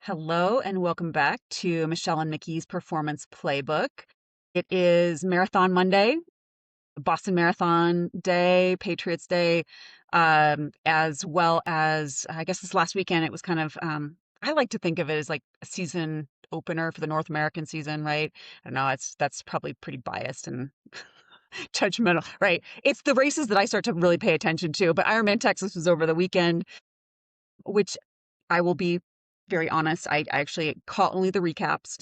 Hello and welcome back to Michelle and Mikki's Performance Playbook. It is Marathon Monday, Boston Marathon Day, Patriots Day, as well as I guess this last weekend it was kind of I like to think of it as like a season opener for the North American season, right? I don't know, that's probably pretty biased and judgmental, right? It's the races that I start to really pay attention to, but Ironman Texas was over the weekend, which I will be very honest. I actually caught only the recaps.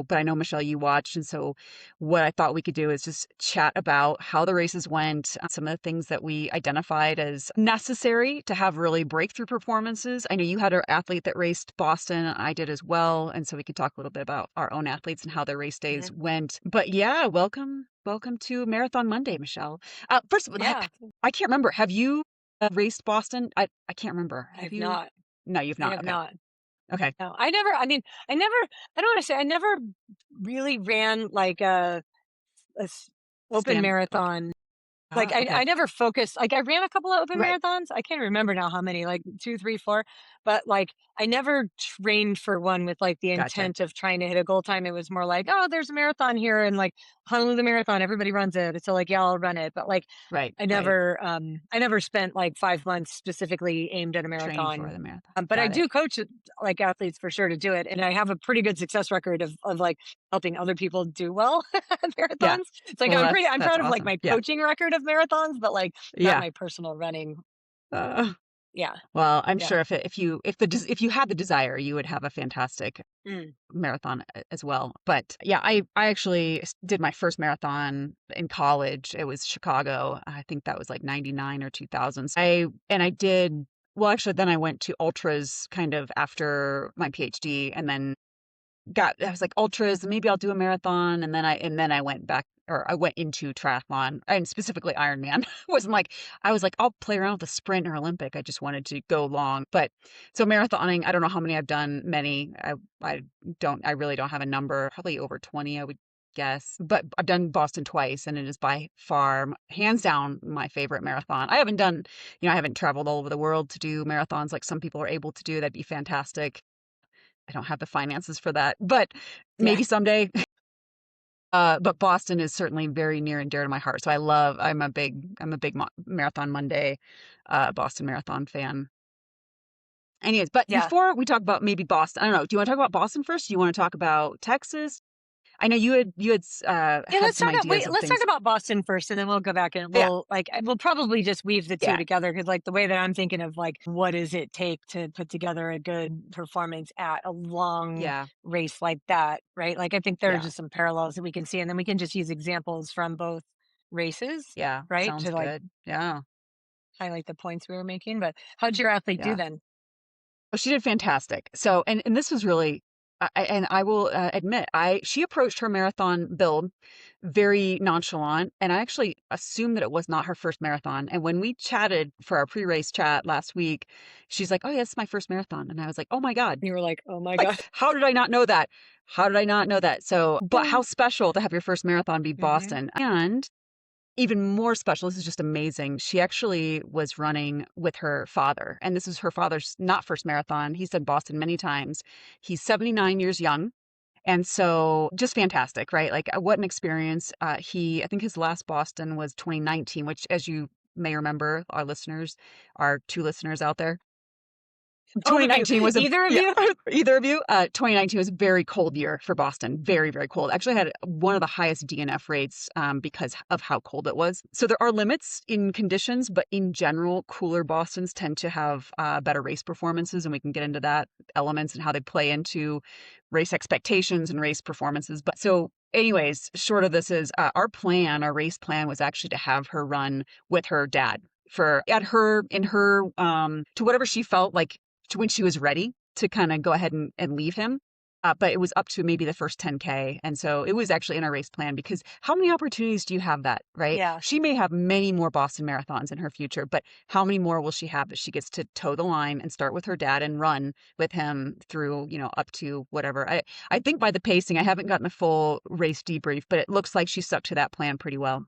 But I know, Michelle, you watched. And so what I thought we could do is just chat about how the races went, some of the things that we identified as necessary to have really breakthrough performances. I know you had an athlete that raced Boston. I did as well. And so we could talk a little bit about our own athletes and how their race days Mhm. went. But yeah, welcome. Welcome to Marathon Monday, Michelle. First of all, Yeah, I can't remember. Have you raced Boston? I can't remember. I Have have you? not. No, you've I not. have Okay. not. Okay. No, I don't wanna say I never really ran like a open Stand like marathon. Like, okay. I never focused like, I ran a couple of open Right. marathons. I can't remember now how many, like 2, 3, 4. But, like, I never trained for one with, like, the Gotcha. intent of trying to hit a goal time. It was more like, "Oh, there's a marathon here," and, like, Honolulu Marathon, everybody runs it. So, like, yeah, I'll run it. But, like, Right. Right. I never spent, like, 5 months specifically aimed at a Training for marathon. the marathon. But I Got it. do coach, like, athletes for sure to do it, and I have a pretty good success record of, like, helping other people do well at Yeah. marathons. It's like Well, I'm that's proud of, like, awesome. my Yeah. coaching record of marathons, but, like, not Yeah. my personal running. Uh, Yeah, well, I'm yeah. sure if you had the desire, you would have a fantastic Mm, marathon as well. But yeah, I actually did my first marathon in college. It was Chicago. I think that was like 99 or 2000. I did well, actually then I went to ultras kind of after my PhD and then I was like ultras, maybe I'll do a marathon. And then I went back or I went into triathlon and specifically Ironman. Wasn't like I was like, I'll play around with the sprint or Olympic. I just wanted to go long. But so marathoning, I don't know how many I've done, many. I really don't have a number, probably over 20, I would guess. But I've done Boston twice and it is by far hands down my favorite marathon. I haven't traveled all over the world to do marathons like some people are able to do. That'd be fantastic. I don't have the finances for that, but yeah, maybe someday. But Boston is certainly very near and dear to my heart. So I'm a big Marathon Monday, Boston Marathon fan. Anyways, but yeah. before we talk about maybe Boston, I don't know. Do you want to talk about Boston first? Do you want to talk about Texas? I know Yeah, had some ideas of let's talk things. about Boston first, and then we'll go back and Yeah, we'll probably just weave the 2 yeah, together because, like, the way that I'm thinking of, like, what does it take to put together a good performance at a long yeah, race like that, right? Like, I think there are yeah, just some parallels that we can see, and then we can just use examples from both races, yeah. right, Sounds to, like, good. Yeah. highlight the points we were making. But how'd your athlete do Yeah. then? Oh, she did fantastic. So, and this was really, and I will admit, I she approached her marathon build very nonchalant, and I actually assumed that it was not her first marathon. And when we chatted for our pre-race chat last week, she's like, "Oh, yeah, it's my first marathon," and I was like, "Oh my God, You were like, "Oh my like, god." how did I not know that? How did I not know that?" So, but how special to have your first marathon be Mhm. Boston, and even more special, this is just amazing. She actually was running with her father, and this is her father's not first marathon. He's done Boston many times. He's 79 years young. And so just fantastic, right? Like what an experience. I think his last Boston was 2019, which as you may remember, our two listeners out there, Both of you. 2019 was a Either of yeah, you? either of you. 2019 was a very cold year for Boston. Very, very cold. Actually had one of the highest DNF rates because of how cold it was. So there are limits in conditions, but in general, cooler Bostons tend to have better race performances, and we can get into that elements and how they play into race expectations and race performances. But so. Anyways, short of this is our race plan was actually to have her run with her dad for at her in her to whatever she felt like to when she was ready to kind of go ahead and leave him. But it was up to maybe the first 10K. And so it was actually in our race plan because how many opportunities do you have that, right? Yeah. She may have many more Boston marathons in her future, but how many more will she have that she gets to toe the line and start with her dad and run with him through, up to whatever. I think by the pacing, I haven't gotten a full race debrief, but it looks like she stuck to that plan pretty well.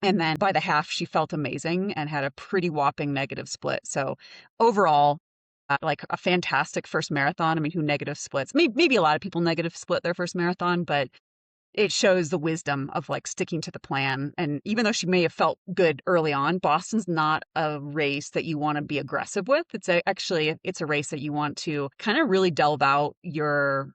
And then by the half, she felt amazing and had a pretty whopping negative split. So overall, like a fantastic first marathon. I mean, who negative splits? Maybe a lot of people negative split their first marathon, but it shows the wisdom of like sticking to the plan. And even though she may have felt good early on, Boston's not a race that you want to be aggressive with. Actually it's a race that you want to kind of really delve out your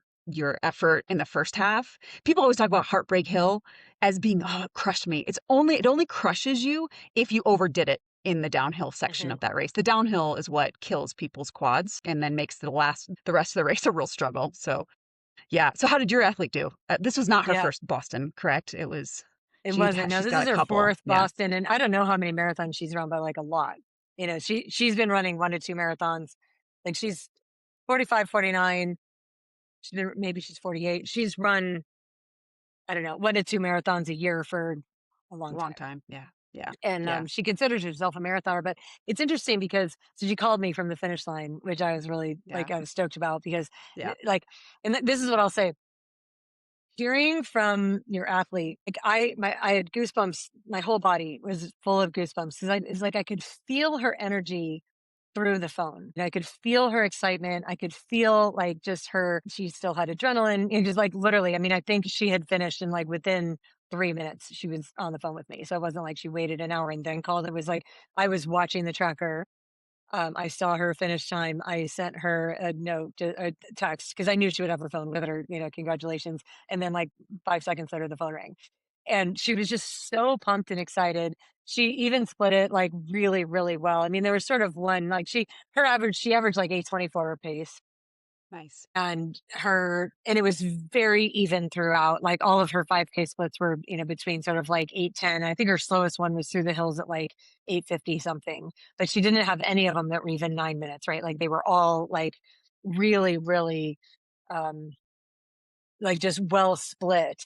effort in the first half. People always talk about Heartbreak Hill as being, oh, it crushed me. It only crushes you if you overdid it in the downhill section Hmm. of that race. The downhill is what kills people's quads and then makes the rest of the race a real struggle. So yeah. So how did your athlete do? This was not her Yeah, first Boston, correct? it wasn't. No, She's this got is a her couple. fourth Yeah. Boston, and I don't know how many marathons she's run, but like a lot. She's been running 1 to 2 marathons. Like she's 45, 49. Maybe she's 48. She's run, I don't know, 1 to 2 marathons a year for a A long long time. time. Yeah. Yeah. And Yeah. she considers herself a marathoner, but it's interesting because so she called me from the finish line, which I was really Yeah. I was stoked about because Yeah. like, and this is what I'll say: hearing from your athlete, like I had goosebumps. My whole body was full of goosebumps because it's like I could feel her energy through the phone. And I could feel her excitement. I could feel like just her, she still had adrenaline and just like literally, I mean, I think she had finished and like within 3 minutes, she was on the phone with me. So it wasn't like she waited an hour and then called. It was like I was watching the tracker. I saw her finish time. I sent her a note, a text, because I knew she would have her phone with her, congratulations. And then like 5 seconds later, the phone rang. And she was just so pumped and excited. She even split it like really, really well. I mean, there was sort of one like she averaged like 8:24 pace, Nice. and it was very even throughout. Like all of her 5K splits were, between sort of like 8:10. I think her slowest one was through the hills at like 8:50 something, but she didn't have any of them that were even 9 minutes, right? Like they were all like really, really, um, like just well split.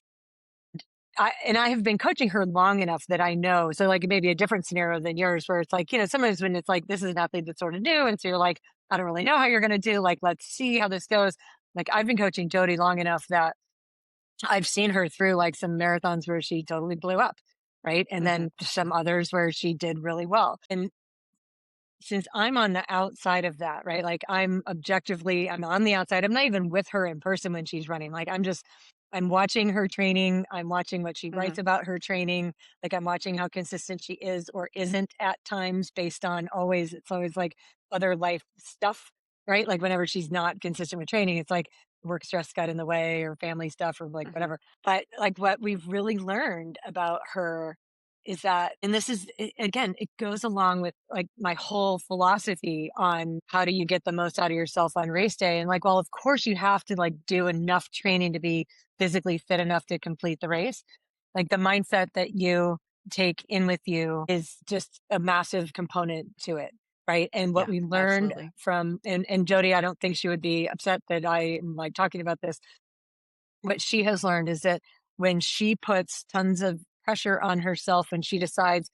I have been coaching her long enough that I know. So like maybe a different scenario than yours, where it's like, sometimes when it's like this is an athlete that's sort of new, and so you're like, I don't really know how you're going to do. Like, let's see how this goes. Like I've been coaching Jody long enough that I've seen her through like some marathons where she totally blew up, right? And Hmm. then some others where she did really well. And since I'm on the outside of that, right? Like I'm on the outside. I'm not even with her in person when she's running. Like I'm watching her training. I'm watching what she Hmm. writes about her training. Like I'm watching how consistent she is or isn't at times based on it's always like other life stuff, right? Like whenever she's not consistent with training, it's like work stress got in the way or family stuff or like Hmm. whatever. But like what we've really learned about her is that, and this is again, it goes along with like my whole philosophy on how do you get the most out of yourself on race day. And like, well, of course you have to like do enough training to be physically fit enough to complete the race. Like the mindset that you take in with you is just a massive component to it. Right. And what Yeah. we learned Absolutely. from, and Jody, I don't think she would be upset that I am like talking about this. What she has learned is that when she puts tons of pressure on herself and she decides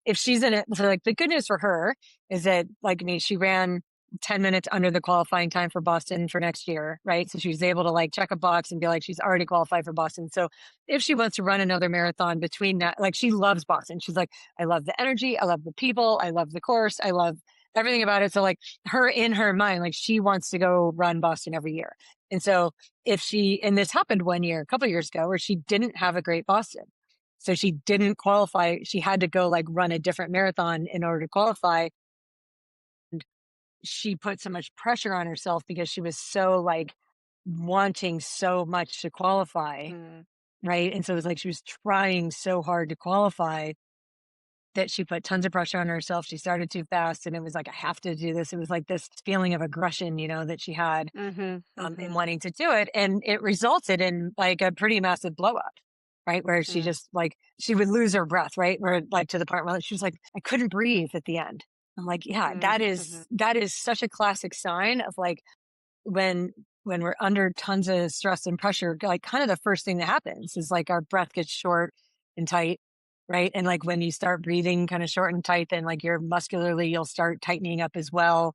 if she's in it, so like the good news for her is that like me, she ran 10 minutes under the qualifying time for Boston for next year, right? So she was able to like check a box and be like, she's already qualified for Boston. So if she wants to run another marathon between that, like she loves Boston. She's like, I love the energy, I love the people, I love the course, I love everything about it. So like her in her mind, like she wants to go run Boston every year. And so and this happened one year, a couple of years ago, where she didn't have a great Boston. So she didn't qualify. She had to go like run a different marathon in order to qualify. She put so much pressure on herself because she was so like wanting so much to qualify. Mm. Right. And so it was like she was trying so hard to qualify that she put tons of pressure on herself. She started too fast and it was like, I have to do this. It was like this feeling of aggression, that she had Mhm, in mhm, wanting to do it. And it resulted in like a pretty massive blow up, right? Where she mm, just like, she would lose her breath, right? Where like to the part where she was like, I couldn't breathe at the end. I'm like, yeah, mm, mhm, that is such a classic sign of like when we're under tons of stress and pressure, like kind of the first thing that happens is like our breath gets short and tight, right? And like when you start breathing kind of short and tight, then like you'll start tightening up as well.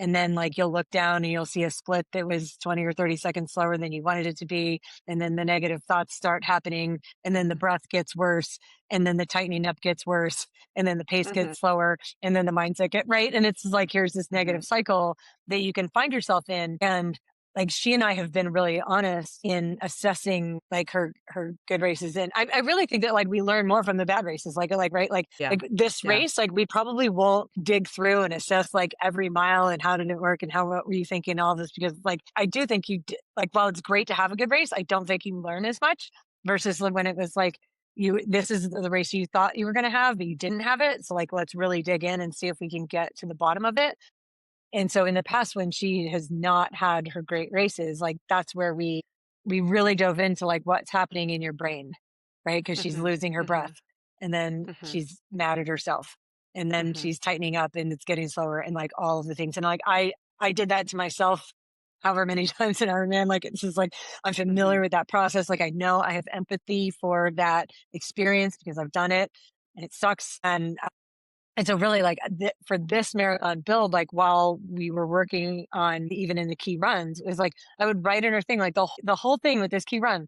And then like you'll look down and you'll see a split that was 20 or 30 seconds slower than you wanted it to be. And then the negative thoughts start happening. And then the Mhm. breath gets worse. And then the tightening up gets worse. And then the pace Mhm. gets slower. And then the mindset get right. And it's like, here's this Mhm. negative cycle that you can find yourself in. And like she and I have been really honest in assessing like her good races. And I really think that like we learn more from the bad races. Like right, Yeah. like this Yeah. race, like we probably won't dig through and assess like every mile and how did it work and how what were you thinking, all this, because like I do think like while it's great to have a good race, I don't think you learn as much versus like when it was like you this is the race you thought you were gonna have, but you didn't have it. So like let's really dig in and see if we can get to the bottom of it. And so in the past, when she has not had her great races, like that's where we really dove into like what's happening in your brain, right? Because she's Mhm. losing her breath Mhm. and then Mhm. she's mad at herself. And then Mhm. she's tightening up and it's getting slower and like all of the things. And like I did that to myself however many times in Ironman. Like it's just like I'm familiar Mhm. with that process. Like I know I have empathy for that experience because I've done it and it sucks. And so really like for this marathon build, like while we were working on even in the key runs, it was like I would write in her thing, like the whole thing with this key run,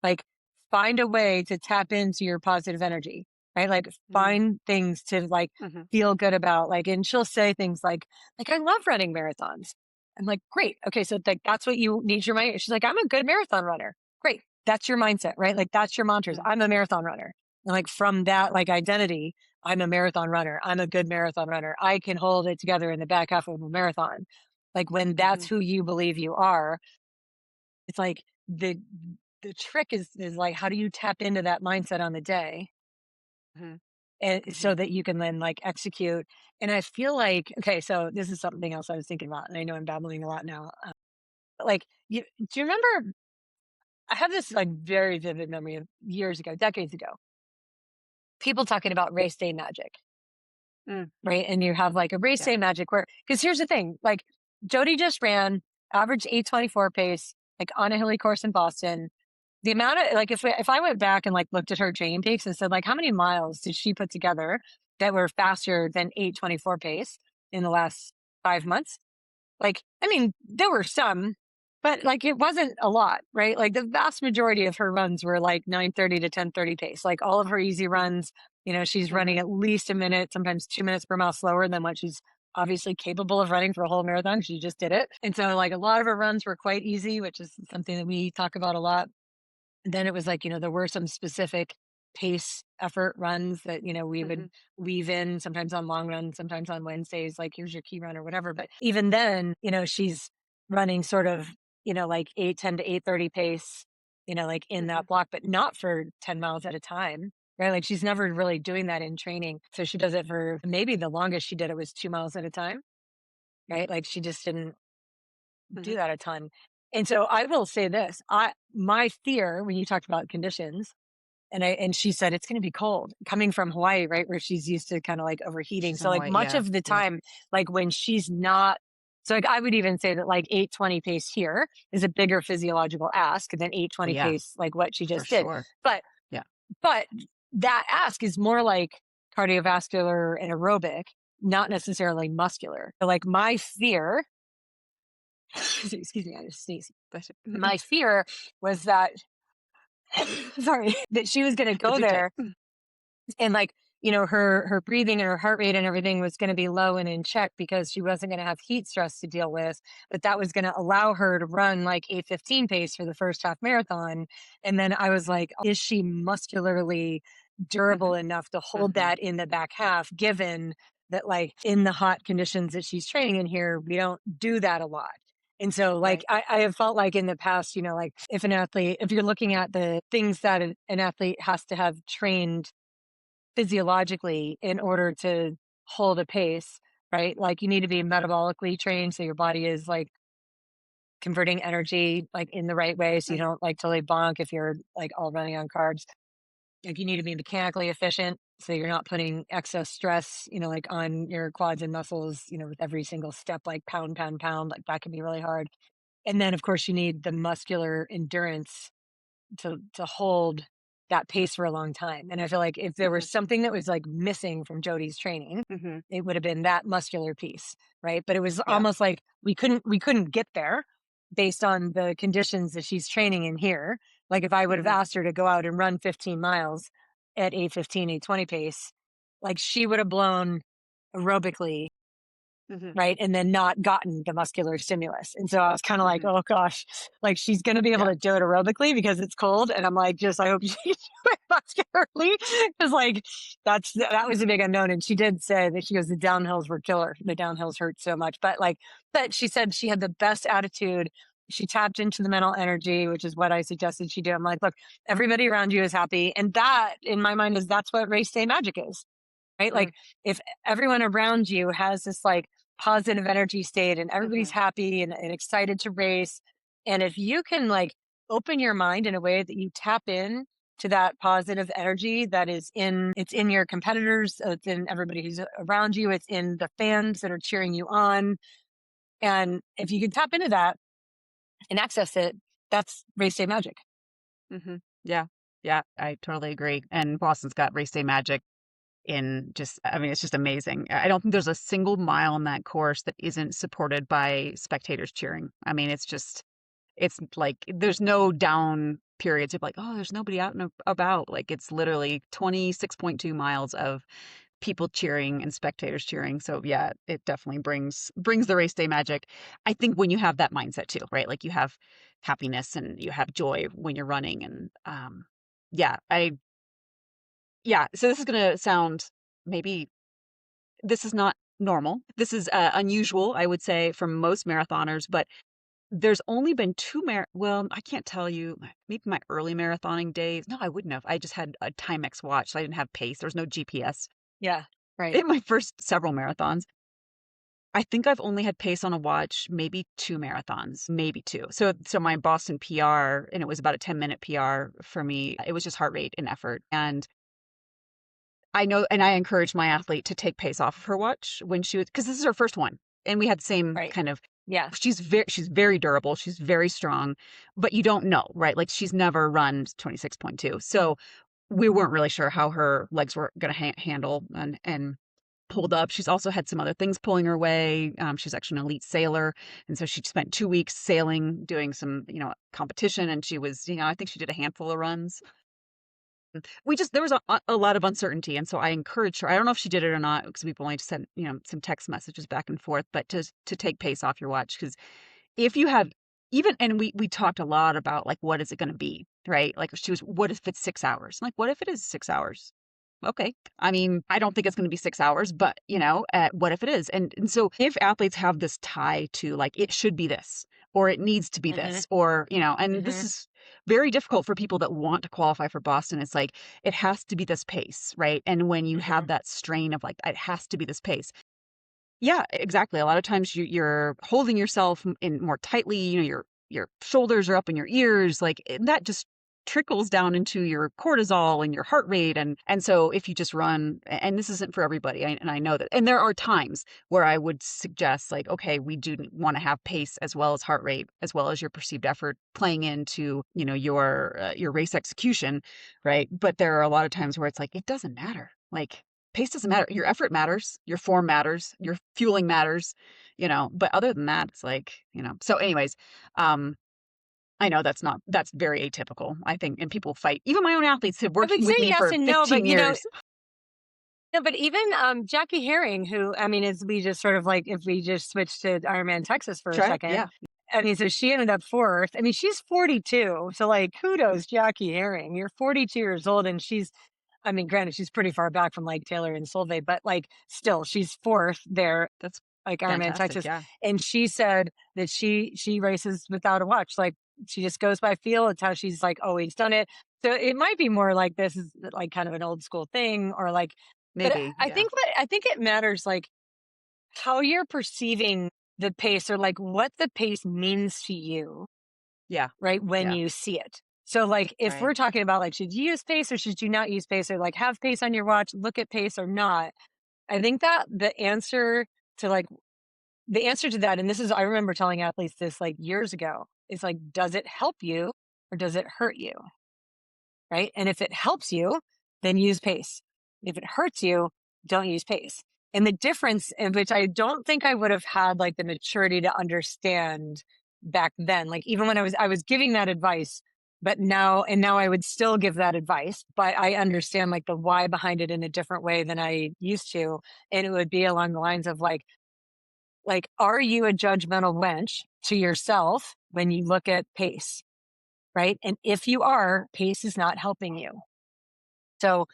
like find a way to tap into your positive energy, right? Like Mhm. find things to like Mhm. feel good about. Like, and she'll say things like I love running marathons. I'm like, great. Okay. So like that's what you need your mind. She's like, I'm a good marathon runner. Great. That's your mindset, right? Like that's your mantras. Mhm. I'm a marathon runner. And like from that like identity, I'm a marathon runner. I'm a good marathon runner. I can hold it together in the back half of a marathon. Like when that's Mhm. who you believe you are, it's like the trick is like how do you tap into that mindset on the day Mhm. and so Mhm. that you can then like execute. And I feel like okay, so this is something else I was thinking about, and I know I'm babbling a lot now. But like, do you remember? I have this like very vivid memory of years ago, decades ago, people talking about race day magic. Mm. Right, and you have, like, a race Yeah. day magic where because here's the thing, like, Jody just ran average 8:24 pace, like, on a hilly course in Boston. The amount of like, if I went back and, like, looked at her training peaks and said, like, "How many miles did she put together that were faster than 8:24 pace in the last 5 months?" Like, I mean, there were some, but like it wasn't a lot, right? Like the vast majority of her runs were like 9:30 to 10:30 pace. Like all of her easy Mhm. runs, she's running Mhm. at least a minute, sometimes 2 minutes per mile slower than what she's obviously capable of running for a whole marathon. She just did it. And so like a lot of her runs were quite easy, which is something that we talk about a lot. Then it was like, there were some specific pace effort runs that, we would Mhm. weave in sometimes on long runs, sometimes on Wednesdays, like here's your key run or whatever. But even then, she's running sort of, like 8:10 to 8:30 pace, like in that Mhm. block, but not for 10 miles at a time. Right. Like she's never really doing that in training. So she does it for maybe the longest she did it was 2 miles at a time. Right. Like she just didn't do Mhm. that a ton. And so I will say this, my fear when you talked about conditions and she said it's going to be cold coming from Hawaii, right? Where she's used to kind of like overheating. She's So in like Hawaii. much Yeah. of the Yeah. time, like when she's not so like I would even say that like 8:20 pace here is a bigger physiological ask than Oh, 8:20 yeah. pace, like what she For just did. sure. But Yeah. but that ask is more like cardiovascular and aerobic, not necessarily muscular. So like my fear excuse me, I just sneezed. That's My fear was that sorry, that she was gonna go it's okay. there and like, her breathing and her heart rate and everything was gonna be low and in check because she wasn't gonna have heat stress to deal with, but that was gonna allow her to run like 8:15 pace for the first half marathon. And then I was like, is she muscularly durable Mhm. enough to hold Mhm. that in the back half, given that like in the hot conditions that she's training in here, we don't do that a lot. And so, like, Right. I have felt like in the past, like if you're looking at the things that an athlete has to have trained physiologically in order to hold a pace, right? Like you need to be metabolically trained so your body is like converting energy like in the right way so you Mm. don't like totally bonk if you're like all running on carbs. Like you need to be mechanically efficient so you're not putting excess stress, like on your quads and muscles, with every single step like pound pound pound, like that can be really hard. And then of course you need the muscular endurance to hold. that pace for a long time. And I feel like if there Mhm, was something that was like missing from Jody's training, mhm. it would have been that muscular piece, right? But it was Yep. almost like we couldn't get there based on the conditions that she's training in here. Like if I would have Mhm, asked her to go out and run 15 miles at 8:15, 8:20 pace, like she would have blown aerobically, mhm, right? And then not gotten the muscular stimulus. And so I was kind of like, mhm. oh gosh, like she's going to be able Yeah. to do it aerobically because it's cold. And I'm like, just, I hope she can do it muscularly. Cause like that was a big unknown. And she did say that she goes, the downhills were killer. The downhills hurt so much, but she said she had the best attitude. She tapped into the mental energy, which is what I suggested she do. I'm like, look, everybody around you is happy. And that in my mind is that's what race day magic is, right? Mm, Like if everyone around you has this like positive energy state and everybody's mhm, happy and excited to race, and if you can like open your mind in a way that you tap in to that positive energy that is in it's in your competitors, it's in everybody who's around you, it's in the fans that are cheering you on. And if you can tap into that and access it, that's race day magic. mhm. Yeah. Yeah, I totally agree, and Boston's got race day magic in just I mean, it's just amazing. I don't think there's a single mile on that course that isn't supported by spectators cheering. I mean, it's just it's like there's no down periods of like, "Oh, there's nobody out and about." Like, it's literally 26.2 miles of people cheering and spectators cheering. So, yeah, it definitely brings the race day magic. I think when you have that mindset too, right? Like, you have happiness and you have joy when you're running and, yeah, yeah, so this is gonna sound maybe this is not normal. This is, unusual, I would say, for most marathoners, but there's only been 2 well, I can't tell you, maybe my early marathoning days no, I wouldn't have. I just had a Timex watch, so I didn't have pace. There was no GPS. Yeah, right. In my first several marathons, I think I've only had pace on a watch maybe 2 marathons, maybe 2. So my Boston PR, and it was about a 10-minute PR for me, it was just heart rate and effort, and I know and I encouraged my athlete to take pace off of her watch when she was because this is her first one, and we had the same Right. kind of Yeah. she's very durable, she's very strong, but you don't know, right? Like, she's never run 26.2, so we weren't really sure how her legs were gonna handle and pulled up. She's also had some other things pulling her way, she's actually an elite sailor, and so she spent 2 weeks sailing, doing some, competition, and she was, I think she did a handful of runs. We just there was a lot of uncertainty, and so I encouraged her. I don't know if she did it or not because we've only sent, some text messages back and forth, but to take pace off your watch because if you have even and we talked a lot about, like, what is it gonna be, right? Like, she was, "What if it's 6 hours?" I'm like, "What if it is 6 hours?" Okay. I mean, I don't think it's gonna be 6 hours, but, what if it is? And so if athletes have this tie to, like, it should be this, or it needs to be Hmm. this, or, and this Hmm. is very difficult for people that want to qualify for Boston. It's like, it has to be this pace, right? And when you have Hmm. that strain of, like, it has to be this pace, yeah, exactly. A lot of times you're holding yourself in more tightly, your shoulders are up in your ears, like, and that just trickles down into your cortisol and your heart rate, and so if you just run and this isn't for everybody, and I know that. And there are times where I would suggest, like, okay, we do wanna have pace as well as heart rate, as well as your perceived effort playing into, your race execution, right? But there are a lot of times where it's like, it doesn't matter. Like, pace doesn't matter. Your effort matters, your form matters, your fueling matters, but other than that, it's like, so anyways, um, I know that's very atypical, I think, and people fight. Even my own athletes have I would working say with me yes for and no, 15 but years. no, but even Jackie Herring, who I mean, is we just sort of like if we just switch to Ironman Texas for a Try it. second. Yeah. I mean, so she ended up fourth. I mean, she's 42. So like kudos, Jackie Herring. You're 42 years old and she's I mean, granted, she's pretty far back from like Taylor and Solveig, but like still she's fourth there, That's like Ironman fantastic. Texas. Yeah. And she said that she races without a watch. Like she just goes by feel. It's how she's like always done it. So it might be more like this is like kind of an old school thing or like but Maybe. I Yeah. think I think it matters like how you're perceiving the pace or like what the pace means to you, Yeah. right? When Yeah. you see it. So like if Right. we're talking about like should you use pace or should you not use pace or like have pace on your watch, look at pace or not. I think that to like the answer to that, and this is I remember telling athletes this like years ago, is like, does it help you or does it hurt you? right? And if it helps you, then use pace. If it hurts you, don't use pace. And the difference, in which I don't think I would have had like the maturity to understand back then, like even when I was giving that advice, but now I would still give that advice, but I understand like the why behind it in a different way than I used to. And it would be along the lines of like, are you a judgmental wench to yourself when you look at pace? Right. And if you are, pace is not helping you. So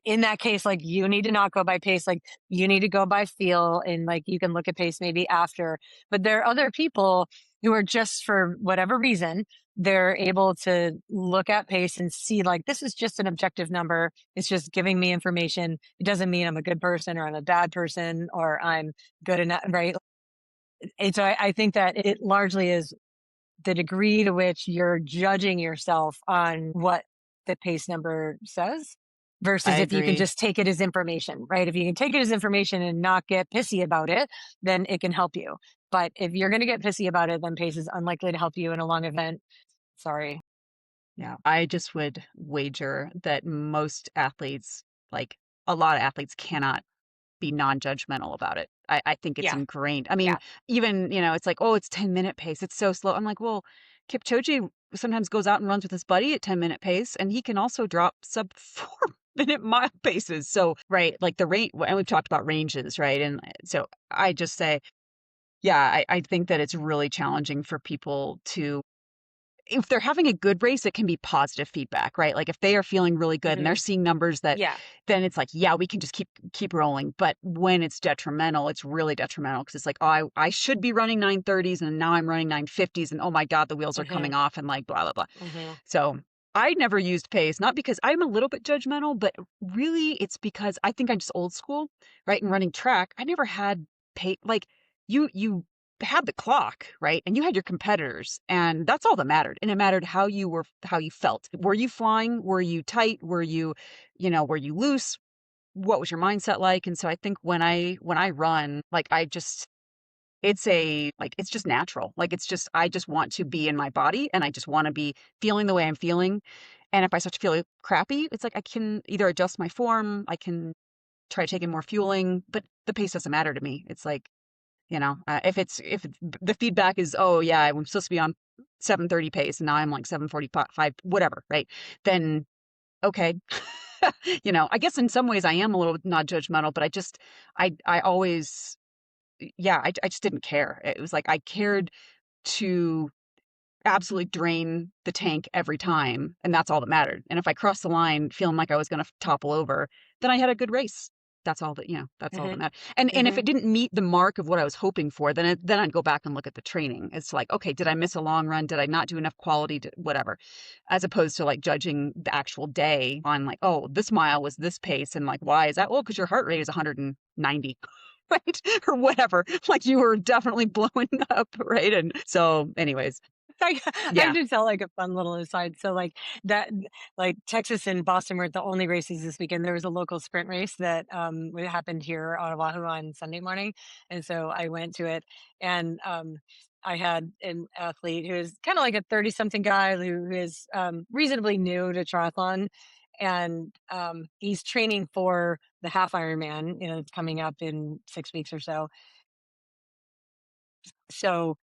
in that case, like you need to not go by pace, like you need to go by feel, and like you can look at pace maybe after. But there are other people who are just for whatever reason, they're able to look at pace and see like this is just an objective number. It's just giving me information. It doesn't mean I'm a good person or I'm a bad person or I'm good enough, right? And so I think that it largely is the degree to which you're judging yourself on what the pace number says I versus if you can agree. just take it as information, right? If you can take it as information and not get pissy about it, then it can help you. But if you're going to get pissy about it, then pace is unlikely to help you in a long event. Sorry. Yeah, I just would wager that most athletes, like a lot of athletes, cannot be non-judgmental about it. I think it's Yeah. ingrained. I mean, Yeah. even, it's like, "Oh, it's 10-minute pace. It's so slow." I'm like, "Well, Kipchoge sometimes goes out and runs with his buddy at 10-minute pace, and he can also drop sub 4-minute mile paces." So, right, like the range, and we've talked about ranges, right? And so I just say, yeah, I think that it's really challenging for people to, if they're having a good race, it can be positive feedback, right? Like if they are feeling really good and they're Hmm. seeing numbers that, Yeah. then it's like, yeah, we can just keep rolling. But when it's detrimental, it's really detrimental because it's like, oh, I should be running 930s and now I'm running 950s and oh my God, the wheels are Hmm. coming off and like blah blah blah. Hmm. So I never used pace, not because I'm a little bit judgmental, but really it's because I think I'm just old school, right? And running track, I never had pace. Like you had the clock, right? And you had your competitors, and that's all that mattered. And it mattered how you felt. Were you flying? Were you tight? Were you loose? What was your mindset like? And so I think when I run, like I just it's just natural. Like it's just I just want to be in my body and I just want to be feeling the way I'm feeling. And if I start to feel crappy, it's like I can either adjust my form, I can try taking more fueling, but the pace doesn't matter to me. It's like, if the feedback is, oh yeah, I'm supposed to be on 7:30 pace and now I'm like 7:45, whatever, right? Then okay. I guess in some ways I am a little not judgmental, but I always, yeah, I just didn't care. It was like I cared to absolutely drain the tank every time, and that's all that mattered. And if I crossed the line feeling like I was gonna topple over, then I had a good race. That's all Hmm. that mattered. And if Hmm. it didn't meet the mark of what I was hoping for, then I'd go back and look at the training. It's like, okay, did I miss a long run? Did I not do enough quality to whatever? As opposed to like judging the actual day on like, oh, this mile was this pace and like why is that? Well, because your heart rate is 190. Right? Or whatever. Like you were definitely blowing up, right? And so anyways, I I yeah. did tell like a fun little aside. So that like Texas and Boston were the only races this weekend. There was a local sprint race that happened here on Oahu on Sunday morning. And so I went to it, and I had an athlete who is kind of like a 30 something guy who is reasonably new to triathlon, and he's training for the half Ironman, it's coming up in 6 weeks or so. So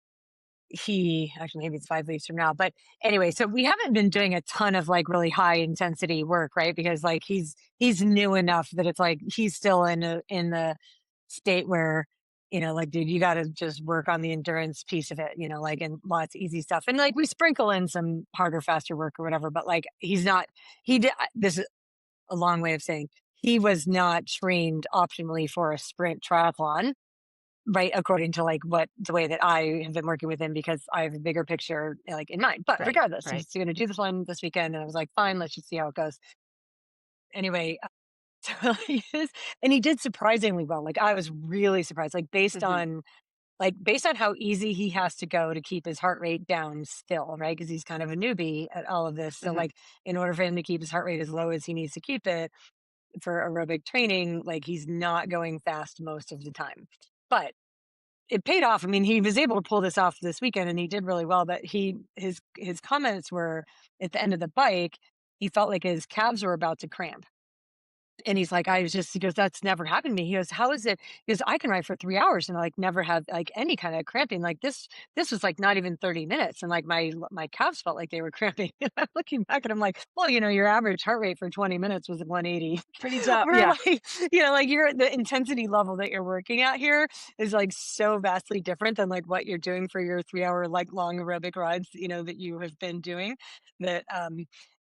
he actually, maybe it's 5 weeks from now, but anyway, so we haven't been doing a ton of like really high intensity work, right? Because like he's new enough that it's like he's still in the state where, like, dude, you got to just work on the endurance piece of it, like, and lots of easy stuff, and like we sprinkle in some harder faster work or whatever, but like he's not, he did this is a long way of saying he was not trained optimally for a sprint triathlon. Right, according to, like, what the way that I have been working with him, because I have a bigger picture, like, in mind. But Right, regardless, right. he's gonna do this one this weekend, and I was like, "Fine, let's just see how it goes." Anyway, so and he did surprisingly well. Like, I was really surprised, Mhm, based on how easy he has to go to keep his heart rate down still, right? Because he's kind of a newbie at all of this. So, mhm. like, in order for him to keep his heart rate as low as he needs to keep it for aerobic training, like, he's not going fast most of the time. But it paid off. I mean, he was able to pull this off this weekend and he did really well, but his comments were at the end of the bike. he felt like his calves were about to cramp. And he's like, he goes, that's never happened to me. He goes, how is it? He goes, I can ride for 3 hours and like never have like any kind of cramping. Like this was like not even 30 minutes. And like my calves felt like they were cramping. And I'm looking back and I'm like, well, your average heart rate for 20 minutes was 180. Pretty tough. We're Yeah. like, like the intensity level that you're working at here is like so vastly different than like what you're doing for your 3 hour like long aerobic rides, that you have been doing that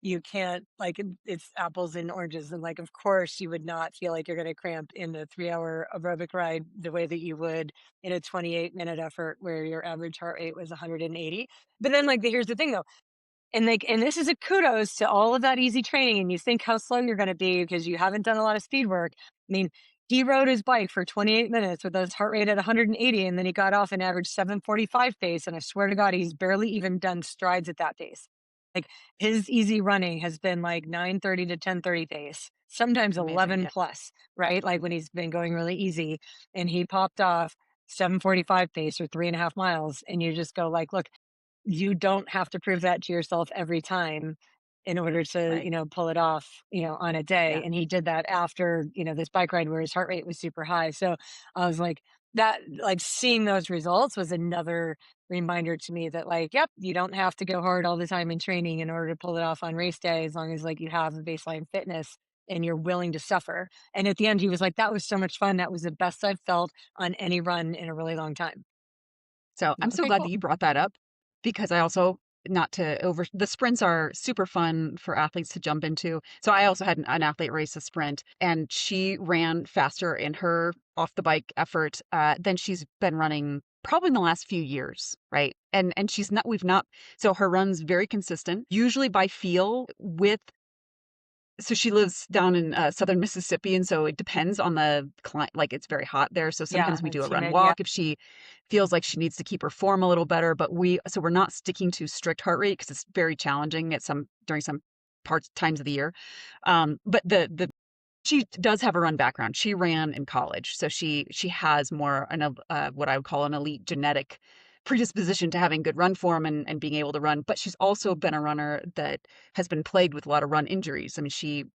you can't like it's apples and oranges. And like of course you would not feel like you're going to cramp in a 3 hour aerobic ride the way that you would in a 28-minute effort where your average heart rate was 180. But then like here's the thing though, and this is a kudos to all of that easy training, and you think how slow you're going to be because you haven't done a lot of speed work. I mean, he rode his bike for 28 minutes with his heart rate at 180, and then he got off an average 745 pace. And I swear to God, he's barely even done strides at that pace. Like his easy running has been like 9:30 to 10:30 pace, sometimes Amazing. 11 Yeah. plus, right? Like when he's been going really easy, and he popped off 745 pace or 3.5 miles, and you just go like, look, you don't have to prove that to yourself every time in order to, Right. pull it off, on a day. Yeah. And he did that after, this bike ride where his heart rate was super high. So I was like, that, like seeing those results was another reminder to me that, like, yep, you don't have to go hard all the time in training in order to pull it off on race day, as long as like you have a baseline fitness and you're willing to suffer. And at the end, he was like, that was so much fun. That was the best I've felt on any run in a really long time. So I'm so Okay, glad that cool. you brought that up because I also, not to over, the sprints are super fun for athletes to jump into. So I also had an athlete race a sprint and she ran faster in her off the bike effort than she's been running probably in the last few years, right? And she's not, we've not, so her run's very consistent, usually by feel with, so she lives down in southern Mississippi, and so it depends on the climate. Like it's very hot there, so Yeah, sometimes we do a it's run humid. Yeah. walk if she feels like she needs to keep her form a little better. But we're not sticking to strict heart rate because it's very challenging at some during some parts times of the year. But the she does have a run background. She ran in college, so she has more what I would call an elite genetic predisposition to having good run form and being able to run. But she's also been a runner that has been plagued with a lot of run injuries. I mean,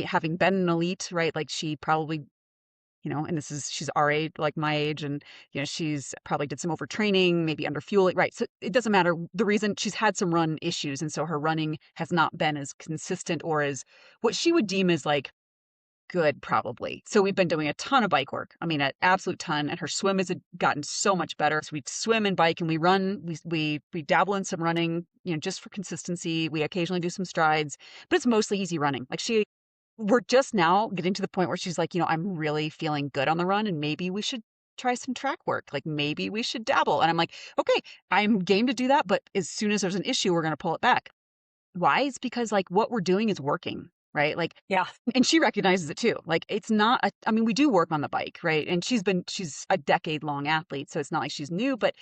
having been an elite, right? Like she probably, and she's our age, like my age, and she's probably did some overtraining, maybe under fueling, right? So it doesn't matter. The reason she's had some run issues, and so her running has not been as consistent or as what she would deem as like good, probably. So we've been doing a ton of bike work. I mean, an absolute ton. And her swim has gotten so much better. So we swim and bike and we run. We dabble in some running, just for consistency. We occasionally do some strides, but it's mostly easy running. Like we're just now getting to the point where she's like, I'm really feeling good on the run, and maybe we should try some track work. Like maybe we should dabble. And I'm like, okay, I'm game to do that. But as soon as there's an issue, we're going to pull it back. Why? It's because like what we're doing is working, right? Like, Yeah. and she recognizes it too. Like it's not I mean, we do work on the bike, right? And she's a decade long athlete, so it's not like she's new, but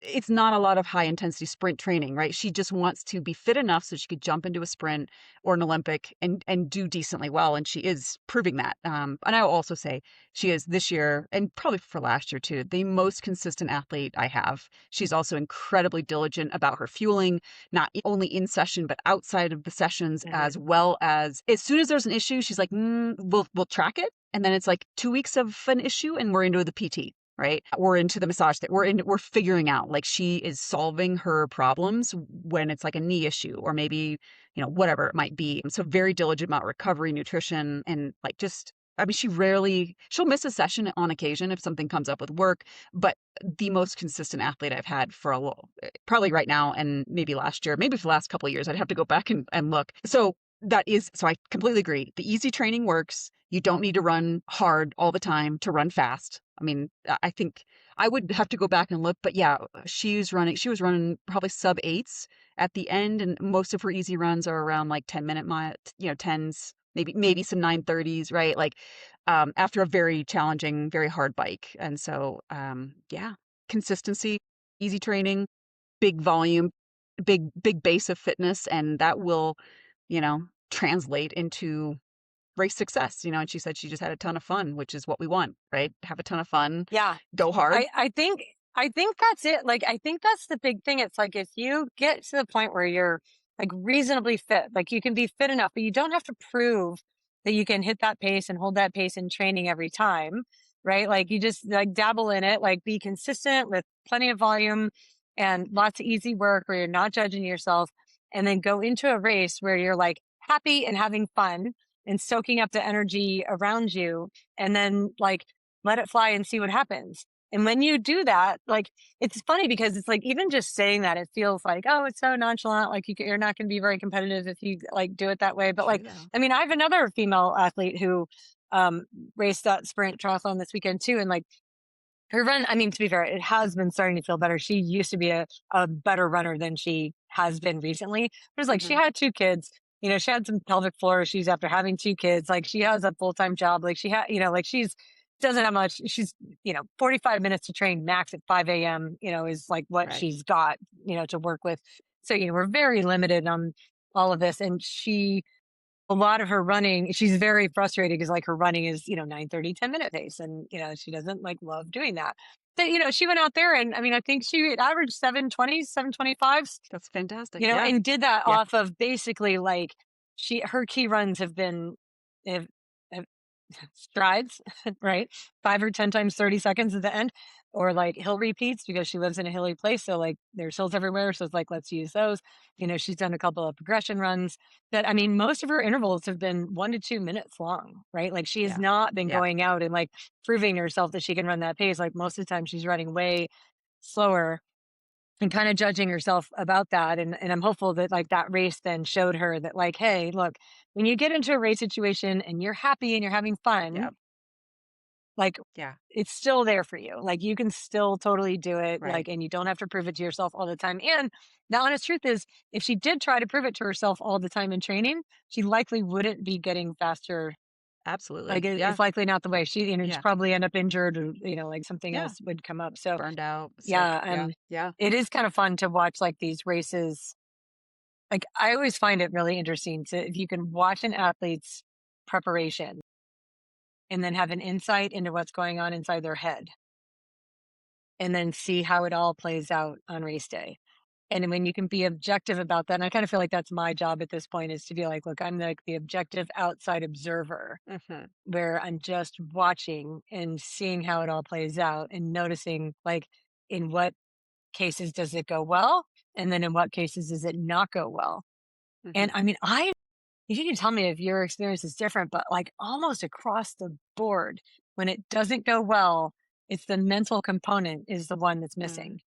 it's not a lot of high intensity sprint training, right? She just wants to be fit enough so she could jump into a sprint or an Olympic and do decently well, and she is proving that. And I will also say she is this year and probably for last year too, the most consistent athlete I have. She's also incredibly diligent about her fueling, not only in session but outside of the sessions, Mhm. as well as soon as there's an issue, she's like, we'll track it, and then it's like 2 weeks of an issue, and we're into the PT, right? We're into the massage that we're figuring out, like she is solving her problems when it's like a knee issue or maybe, whatever it might be. So very diligent about recovery, nutrition, and like just, I mean, she'll miss a session on occasion if something comes up with work, but the most consistent athlete I've had for a little, probably right now and maybe last year, maybe for the last couple of years. I'd have to go back and look. So I completely agree. The easy training works. You don't need to run hard all the time to run fast. I mean, I think I would have to go back and look, but yeah, she was running probably sub eights at the end, and most of her easy runs are around like 10-minute mile, tens, maybe some 9:30s, right? Like after a very challenging, very hard bike. And so yeah, consistency, easy training, big volume, big base of fitness, and that will, translate into race success, and she said she just had a ton of fun, which is what we want, right? Have a ton of fun, Yeah. go hard. I think that's it. Like I think that's the big thing. It's like if you get to the point where you're like reasonably fit. Like you can be fit enough, but you don't have to prove that you can hit that pace and hold that pace in training every time, right? Like you just like dabble in it, like be consistent with plenty of volume and lots of easy work where you're not judging yourself, and then go into a race where you're like happy and having fun and soaking up the energy around you, and then like let it fly and see what happens. And when you do that, like it's funny because it's like even just saying that, it feels like, oh, it's so nonchalant, like you're not going to be very competitive if you like do it that way. But like, True though. I mean, I have another female athlete who um raced that sprint triathlon this weekend too, and like her run, I mean, to be fair, it has been starting to feel better. She used to be a better runner than she has been recently. But it's like she Hmm. had two kids. You know, she had some pelvic floor issues after having two kids. Like she has a full time job. Like she had, you know, like she's doesn't have much. She's, 45 minutes to train max at 5 a.m., is like what Right. she's got, to work with. So, we're very limited on all of this. And a lot of her running, she's very frustrated because like her running is, 9:30, 10-minute pace. And, she doesn't like love doing that. But, she went out there and I mean, I think she averaged 7:20, 7:25, That's fantastic. Yeah. and did that Yeah. off of basically like her key runs have been, have, have strides, right? 5 or 10 times 30 seconds at the end, or like hill repeats because she lives in a hilly place. So like there's hills everywhere. So it's like, let's use those. She's done a couple of progression runs that, I mean, most of her intervals have been 1 to 2 minutes long, right? Like she has Yeah. not been Yeah. going out and like proving herself that she can run that pace. Like most of the time she's running way slower and kind of judging herself about that. And I'm hopeful that like that race then showed her that like, hey, look, when you get into a race situation and you're happy and you're having fun, Yeah. like Yeah. it's still there for you. Like you can still totally do it. Right. Like, and you don't have to prove it to yourself all the time. And the honest truth is, if she did try to prove it to herself all the time in training, she likely wouldn't be getting faster. Like Absolutely. Yeah. it's likely not the way she'd Yeah. probably end up injured, or, like something Yeah. else would come up. So Burned out, yeah, sick. Yeah. Yeah. it is kind of fun to watch like these races. Like I always find it really interesting to if you can watch an athlete's preparation and then have an insight into what's going on inside their head and then see how it all plays out on race day. And when you can be objective about that, and I kind of feel like that's my job at this point is to be like, look, I'm like the objective outside observer Hmm. where I'm just watching and seeing how it all plays out and noticing like in what cases does it go well? And then in what cases does it not go well? Hmm. And I mean, you can tell me if your experience is different, but like almost across the board, when it doesn't go well, it's the mental component is the one that's Mm. missing,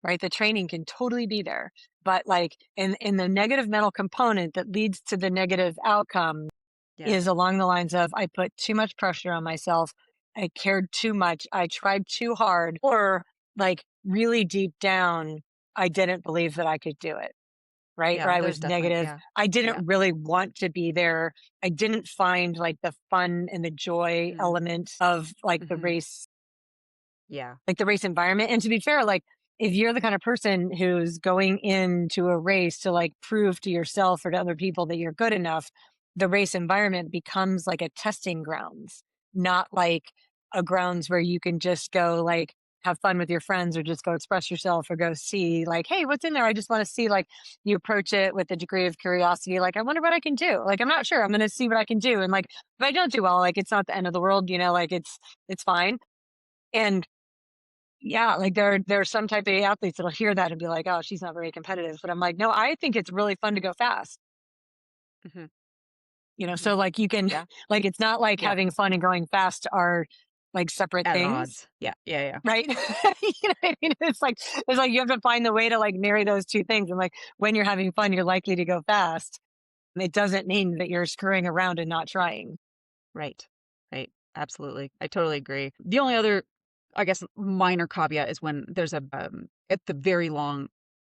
right? The training can totally be there, but like in the negative mental component that leads to the negative outcome Yeah. is along the lines of I put too much pressure on myself. I cared too much. I tried too hard, or like really deep down, I didn't believe that I could do it, right? Or Yeah. I There's was definitely, negative. yeah. I Yeah. didn't really want to be there. I didn't find like the fun and the joy Mm. element of Hmm. Yeah. like the race environment. And to be fair, like if you're the kind of person who's going into a race to like prove to yourself or to other people that you're good enough, the race environment becomes like a testing grounds, not like a grounds where you can just go like have fun with your friends or just go express yourself or go see like, hey, what's in there? I just want to see like you approach it with a degree of curiosity. Like, I wonder what I can do. Like, I'm not sure. I'm going to see what I can do. And like, if I don't do well, like, it's not the end of the world, like it's fine. And yeah, like there are some type A athletes that'll hear that and be like, "Oh, she's not very competitive." But I'm like, "No, I think it's really fun to go fast." Hmm. Hmm. So like you can Yeah. like it's not like Yeah. having fun and going fast are like separate At things, odds. Yeah. Yeah. Yeah. right? What I mean? It's like you have to find the way to like marry those two things. And like when you're having fun, you're likely to go fast. It doesn't mean that you're screwing around and not trying. Right. Right. Absolutely. I totally agree. The only other, I guess, minor caveat is when there's at the very long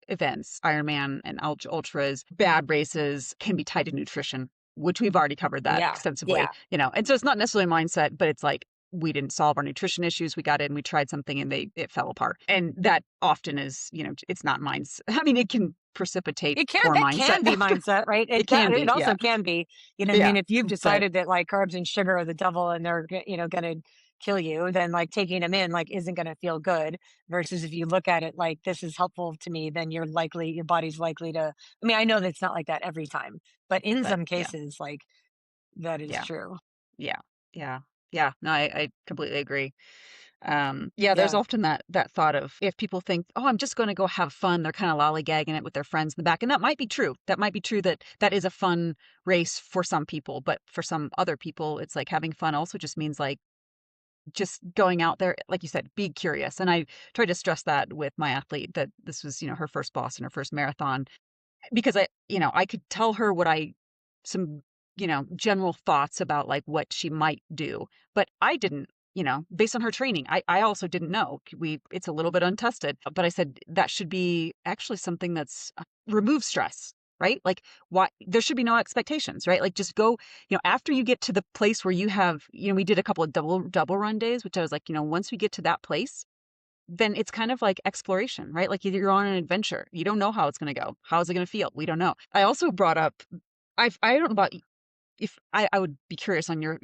events, Ironman and ultras, bad races can be tied to nutrition, which we've already covered that Yeah. extensively, Yeah. and so it's not necessarily mindset, but it's like, we didn't solve our nutrition issues. We got in, we tried something and it fell apart. And that often is, it's not mindset. I mean, it can precipitate poor It mindset. can be mindset, right? It can It be. Yeah. also can be, I Yeah. mean, if you've But decided that like carbs and sugar are the devil and they're, going to kill you, then like taking them in like isn't going to feel good. Versus if you look at it like this is helpful to me, then your body's likely to. I mean, I know that's not like that every time, but in But some yeah, cases, like that is yeah, true. yeah, yeah, yeah. No, I completely agree. Yeah, there's Yeah. often that thought of if people think, oh, I'm just going to go have fun, they're kind of lollygagging it with their friends in the back. And that might be true. That might be true that that is a fun race for some people. But for some other people, it's like having fun also just means like just going out there, like you said, be curious. And I try to stress that with my athlete that this was, her first Boston, her first marathon, because I could tell her some, general thoughts about like what she might do, but I didn't, based on her training, I also didn't know. It's a little bit untested, but I said that should be actually something that's remove stress, right? Like why there should be no expectations, right? Like just go, after you get to the place where you have, we did a couple of double run days, which I was like, once we get to that place, then it's kind of like exploration, right? Like you're on an adventure. You don't know how it's going to go. How is it going to feel? We don't know. I also brought up, I don't know about if I would be curious on your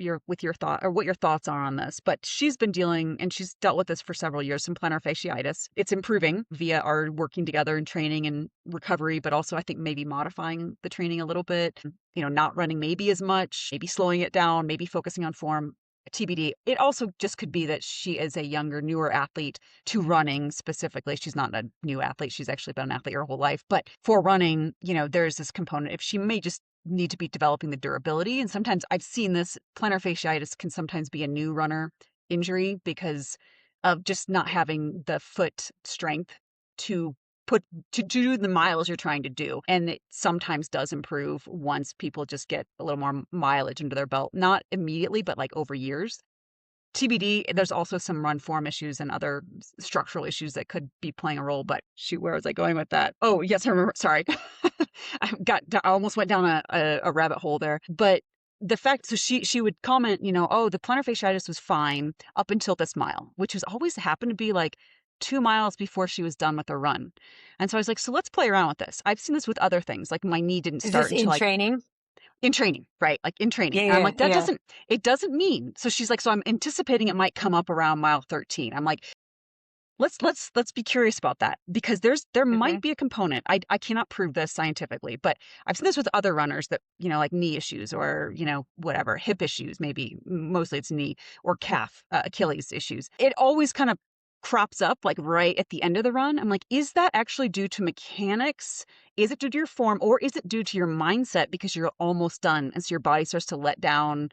thought or what your thoughts are on this, but she's been dealing and she's dealt with this for several years, some plantar fasciitis. It's improving via our working together and training and recovery, but also I think maybe modifying the training a little bit, not running maybe as much, maybe slowing it down, maybe focusing on form. TBD. It also just could be that she is a younger, newer athlete to running specifically. She's not a new athlete. She's actually been an athlete her whole life. But for running, there's this component. If she may just need to be developing the durability. And sometimes I've seen this plantar fasciitis can sometimes be a new runner injury because of just not having the foot strength to put to do the miles you're trying to do. And it sometimes does improve once people just get a little more mileage under their belt, not immediately, but like over years. TBD, there's also some run form issues and other structural issues that could be playing a role. But shoot, where was I going with that? Oh, yes, I remember. Sorry. I almost went down a rabbit hole there. But the fact, so she would comment, oh, the plantar fasciitis was fine up until this mile, which has always happened to be like 2 miles before she was done with her run. And so I was like, so let's play around with this. I've seen this with other things. Like my knee didn't Is this start until in like training? in training, right? Like in training. Yeah, And I'm yeah, like, yeah. it doesn't mean. So she's like, so I'm anticipating it might come up around mile 13. I'm like, let's be curious about that because there might Okay. be a component. I cannot prove this scientifically, but I've seen this with other runners that, like knee issues or, whatever, hip issues, maybe mostly it's knee or calf, Achilles issues. It always kind of crops up like right at the end of the run. I'm like, is that actually due to mechanics? Is it due to your form or is it due to your mindset because you're almost done and so your body starts to let down,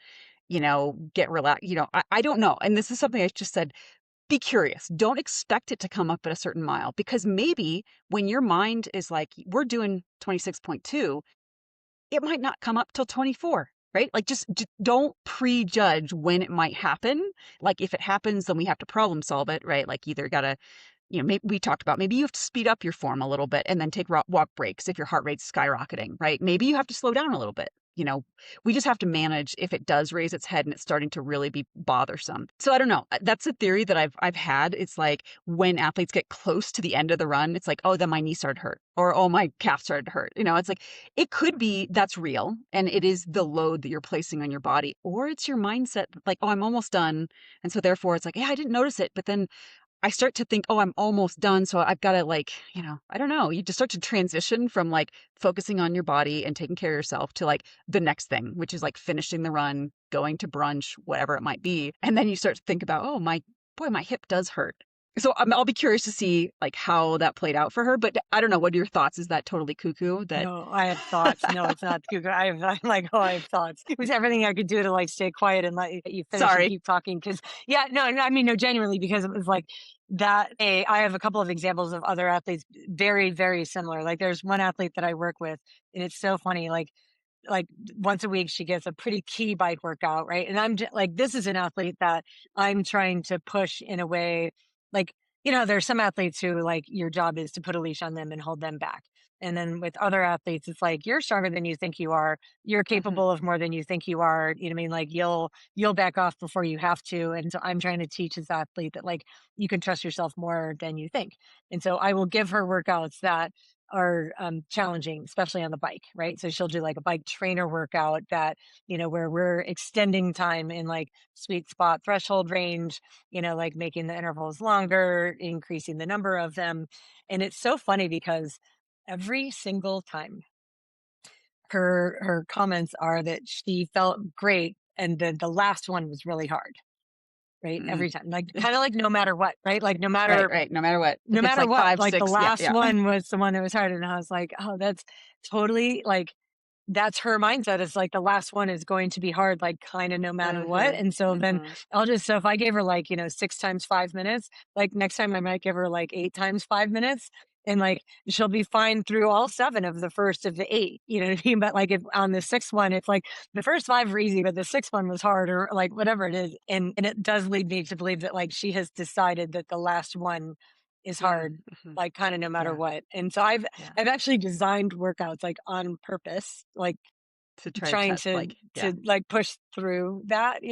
get relaxed, I don't know. And this is something I just said, be curious. Don't expect it to come up at a certain mile because maybe when your mind is like, we're doing 26.2, it might not come up till 24, right? Like just don't prejudge when it might happen. Like if it happens, then we have to problem solve it, right? Like either gotta maybe we talked about maybe you have to speed up your form a little bit and then take walk breaks if your heart rate's skyrocketing, right? Maybe you have to slow down a little bit. We just have to manage if it does raise its head and it's starting to really be bothersome. So I don't know. That's a theory that I've had. It's like when athletes get close to the end of the run, it's like, oh, then my knee started to hurt or oh, my calf started to hurt. It's like it could be that's real and it is the load that you're placing on your body, or it's your mindset like, oh, I'm almost done. And so therefore it's like, yeah, I didn't notice it. But then I start to think, oh, I'm almost done. So I've got to like, I don't know. You just start to transition from like focusing on your body and taking care of yourself to like the next thing, which is like finishing the run, going to brunch, whatever it might be. And then you start to think about, oh, my hip does hurt. So I'll be curious to see like how that played out for her. But I don't know. What are your thoughts? Is that totally cuckoo? That No, I have thoughts. No, it's not Google. I'm like, oh, I have thoughts. It was everything I could do to like stay quiet and let you finish and sorry. keep talking. Cause yeah, no, I mean, no, genuinely, because it was like that. I have a couple of examples of other athletes very, very similar. Like there's one athlete that I work with and it's so funny. Like once a week, she gets a pretty key bike workout. Right. And like, this is an athlete that I'm trying to push in a way like, there's some athletes who like your job is to put a leash on them and hold them back. And then with other athletes, it's like you're stronger than you think you are. You're Mhm. capable of more than you think you are. You know what I mean? Like you'll back off before you have to. And so I'm trying to teach this athlete that like you can trust yourself more than you think. And so I will give her workouts that are challenging, especially on the bike, right? So she'll do like a bike trainer workout that, where we're extending time in like sweet spot threshold range, like making the intervals longer, increasing the number of them. And it's so funny because every single time her comments are that she felt great and the last one was really hard, right? Mm. Every time. Like kind of like no matter what, right? Like no Right, matter right, no matter what. no If it's matter like what, 5, like the 6, yeah, last yeah. one was the one that was hard. And I was like, oh, that's totally like that's her mindset. It's like the last one is going to be hard, like kind of no matter what. Mhm, And so then mhm. so if I gave her like, 6 times 5 minutes, like next time I might give her like 8 times 5 minutes. And like she'll be fine through all seven of the first of the eight. You know what I mean? But like if on the sixth one, it's like the first five were easy, but the sixth one was hard or like whatever it is. And it does lead me to believe that like she has decided that the last one is Mm, hard, mhm. like kind of no matter Yeah, what. And so I've yeah. I've actually designed workouts like on purpose, like To try to trying test, like yeah. to like push through that.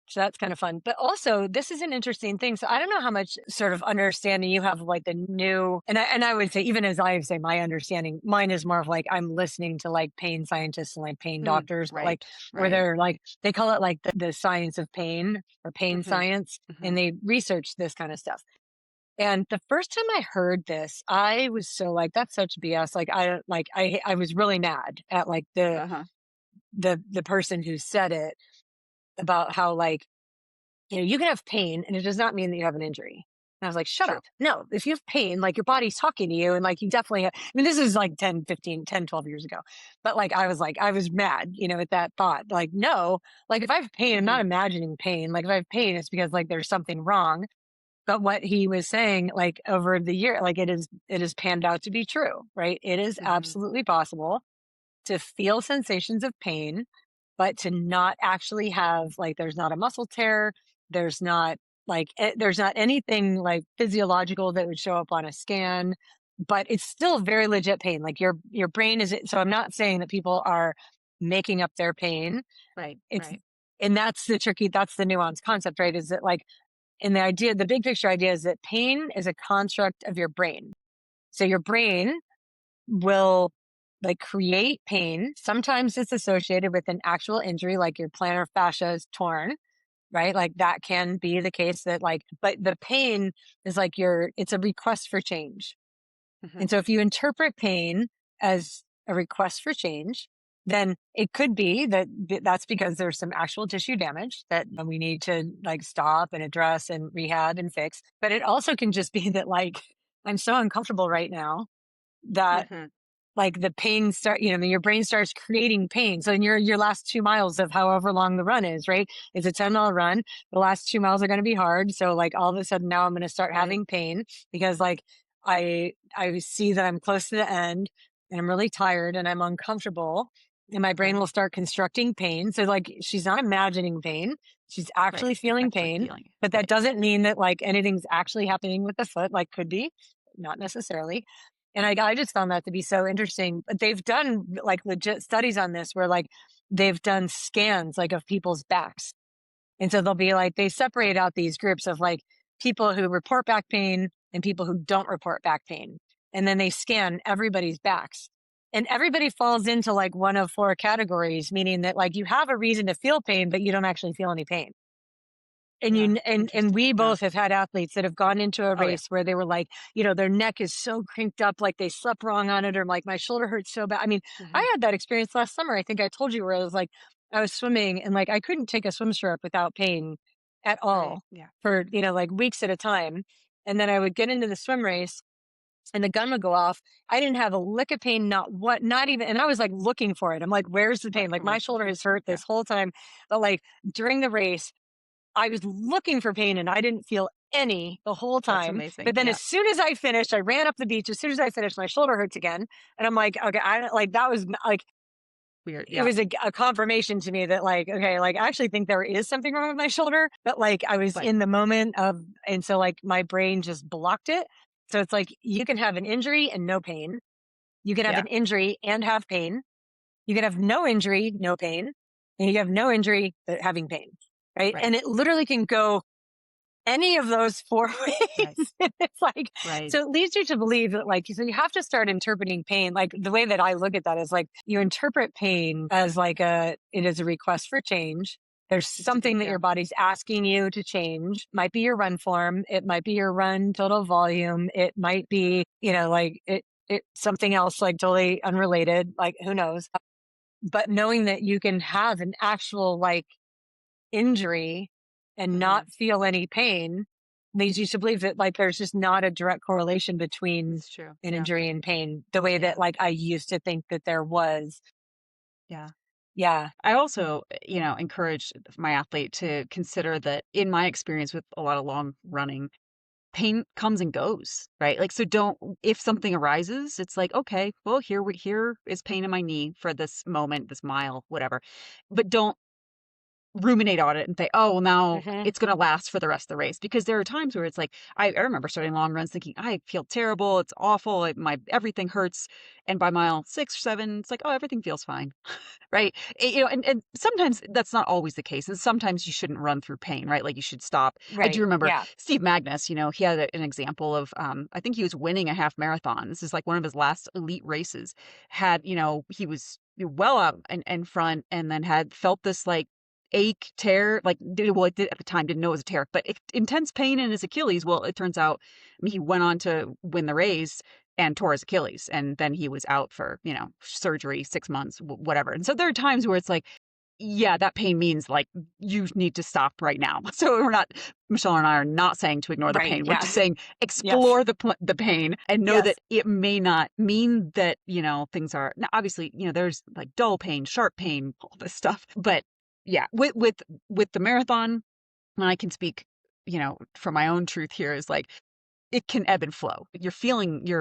So that's kind of fun. But also this is an interesting thing. So I don't know how much sort of understanding you have of like the new and I would say even as I say my understanding, mine is more of like I'm listening to like pain scientists and like pain Mm, doctors, but like right, where right. they're like they call it like the science of pain or pain Mhm, science and mhm. they research this kind of stuff. And the first time I heard this, I was so like, that's such BS. I was really mad at like Uh-huh. the person who said it about how like, you can have pain and it does not mean that you have an injury. And I was like, shut True. up. No, if you have pain, like your body's talking to you and like you definitely have, I mean, this is like 10, 15, 10, 12 years ago. But like, I was mad, at that thought. Like, no, like if I have pain, I'm not Mhm, imagining pain. Like if I have pain, it's because like there's something wrong. But what he was saying, like over the year, like it is panned out to be true, right? It is mhm, absolutely possible to feel sensations of pain, but to not actually have like there's not a muscle tear, there's not there's not anything like physiological that would show up on a scan, but it's still very legit pain. Like your brain is so I'm not saying that people are making up their pain. right, It's right. and that's the nuanced concept, right? Is that like and the big picture idea is that pain is a construct of your brain. So your brain will like create pain. Sometimes it's associated with an actual injury, like your plantar fascia is torn, right? Like that can be the case that like, but the pain is like it's a request for change. And Mhm, so if you interpret pain as a request for change, then it could be that that's because there's some actual tissue damage that we need to like stop and address and rehab and fix. But it also can just be that like I'm so uncomfortable right now that mhm. like the pain your brain starts creating pain. So in your last 2 miles of however long the run is, right? It's a 10-mile run. The last 2 miles are going to be hard. So like all of a sudden now I'm going to start Right. having pain because like I see that I'm close to the end and I'm really tired and I'm uncomfortable and my brain Uh-huh. will start constructing pain. So like she's not imagining pain. She's Right. actually feeling Actually pain, feeling it. but that Right. doesn't mean that like anything's actually happening with the foot, like could be, not necessarily. And I just found that to be so interesting. But they've done like legit studies on this where like they've done scans like of people's backs. And so they'll be like, they separate out these groups of like people who report back pain and people who don't report back pain. And then they scan everybody's backs. And everybody falls into like one of four categories, meaning that like you have a reason to feel pain, but you don't actually feel any pain. And Yeah. and Interesting. we Yeah. both have had athletes that have gone into a Oh, yeah. race where they were like, their neck is so crinked up, like they slept wrong on it, or like my shoulder hurts so bad. I mean, I Mhm. had that experience last summer. I think I told you where I was like, I was swimming and like I couldn't take a swim stroke without pain at Right. all Yeah. for, like weeks at a time. And then I would get into the swim race and the gun would go off. I didn't have a lick of pain, not even, and I was like looking for it. I'm like, where's the pain? Like my Right. shoulder has hurt Yeah. this whole time. But like during the race, I was looking for pain and I didn't feel any the whole That's time. But amazing. then Yeah. as soon as I finished, I ran up the beach. As soon as I finished, my shoulder hurts again. And I'm like, okay, I like that was like Weird. it Yeah. was a confirmation to me that like, okay, like I actually think there is something wrong with my shoulder. But like I was Right. in the moment of and so like my brain just blocked it. So it's like you can have an injury and no pain. You could have Yeah. an injury and have pain. You could have no injury, no pain, and you could have no injury but having pain, right? Right. And it literally can go any of those 4 Right. ways. It's like, Right. so it leads you to believe that, like, so you have to start interpreting pain. Like, the way that I look at that is like, you interpret pain as like it is a request for change. There's something that Yeah. your body's asking you to change. Might be your run form. It might be your run total volume. It might be, like something else like totally unrelated. Like, who knows? But knowing that you can have an actual like injury and Hmm. not feel any pain leads you to believe that like there's just not a direct correlation between It's true. an Yeah. injury and pain the way Yeah. that like I used to think that there was. Yeah. Yeah. I also, encourage my athlete to consider that in my experience with a lot of long running, pain comes and goes, right? Like, so don't, if something arises, it's like, okay, well, here is pain in my knee for this moment, this mile, whatever. But don't ruminate on it and say, "Oh, well, now Hmm. it's gonna last for the rest of the race." Because there are times where it's like, I remember starting long runs thinking, "I feel terrible, it's awful, my everything hurts." And by mile 6 or 7, it's like, "Oh, everything feels fine." Right? And sometimes that's not always the case, and sometimes you shouldn't run through pain, right? Like, you should stop. I do Right. remember Yeah. Steve Magnus, he had an example of, I think he was winning a half marathon. This is, like, one of his last elite races. He was well up and front and then had felt this, like, ache, tear, like, it did at the time, didn't know it was a tear, but intense pain in his Achilles. Well, it turns out, I mean, he went on to win the race and tore his Achilles, and then he was out for, surgery, 6 months, whatever. And so there are times where it's like, yeah, that pain means, like, you need to stop right now. So we're not Michelle and I are not saying to ignore the Right. pain. We're Yeah. just saying Yes. explore the pain and know Yes. that it may not mean that, things are now, obviously, there's, like, dull pain, sharp pain, all this stuff. But yeah, with the marathon, and I can speak, from my own truth here, is like, it can ebb and flow. Your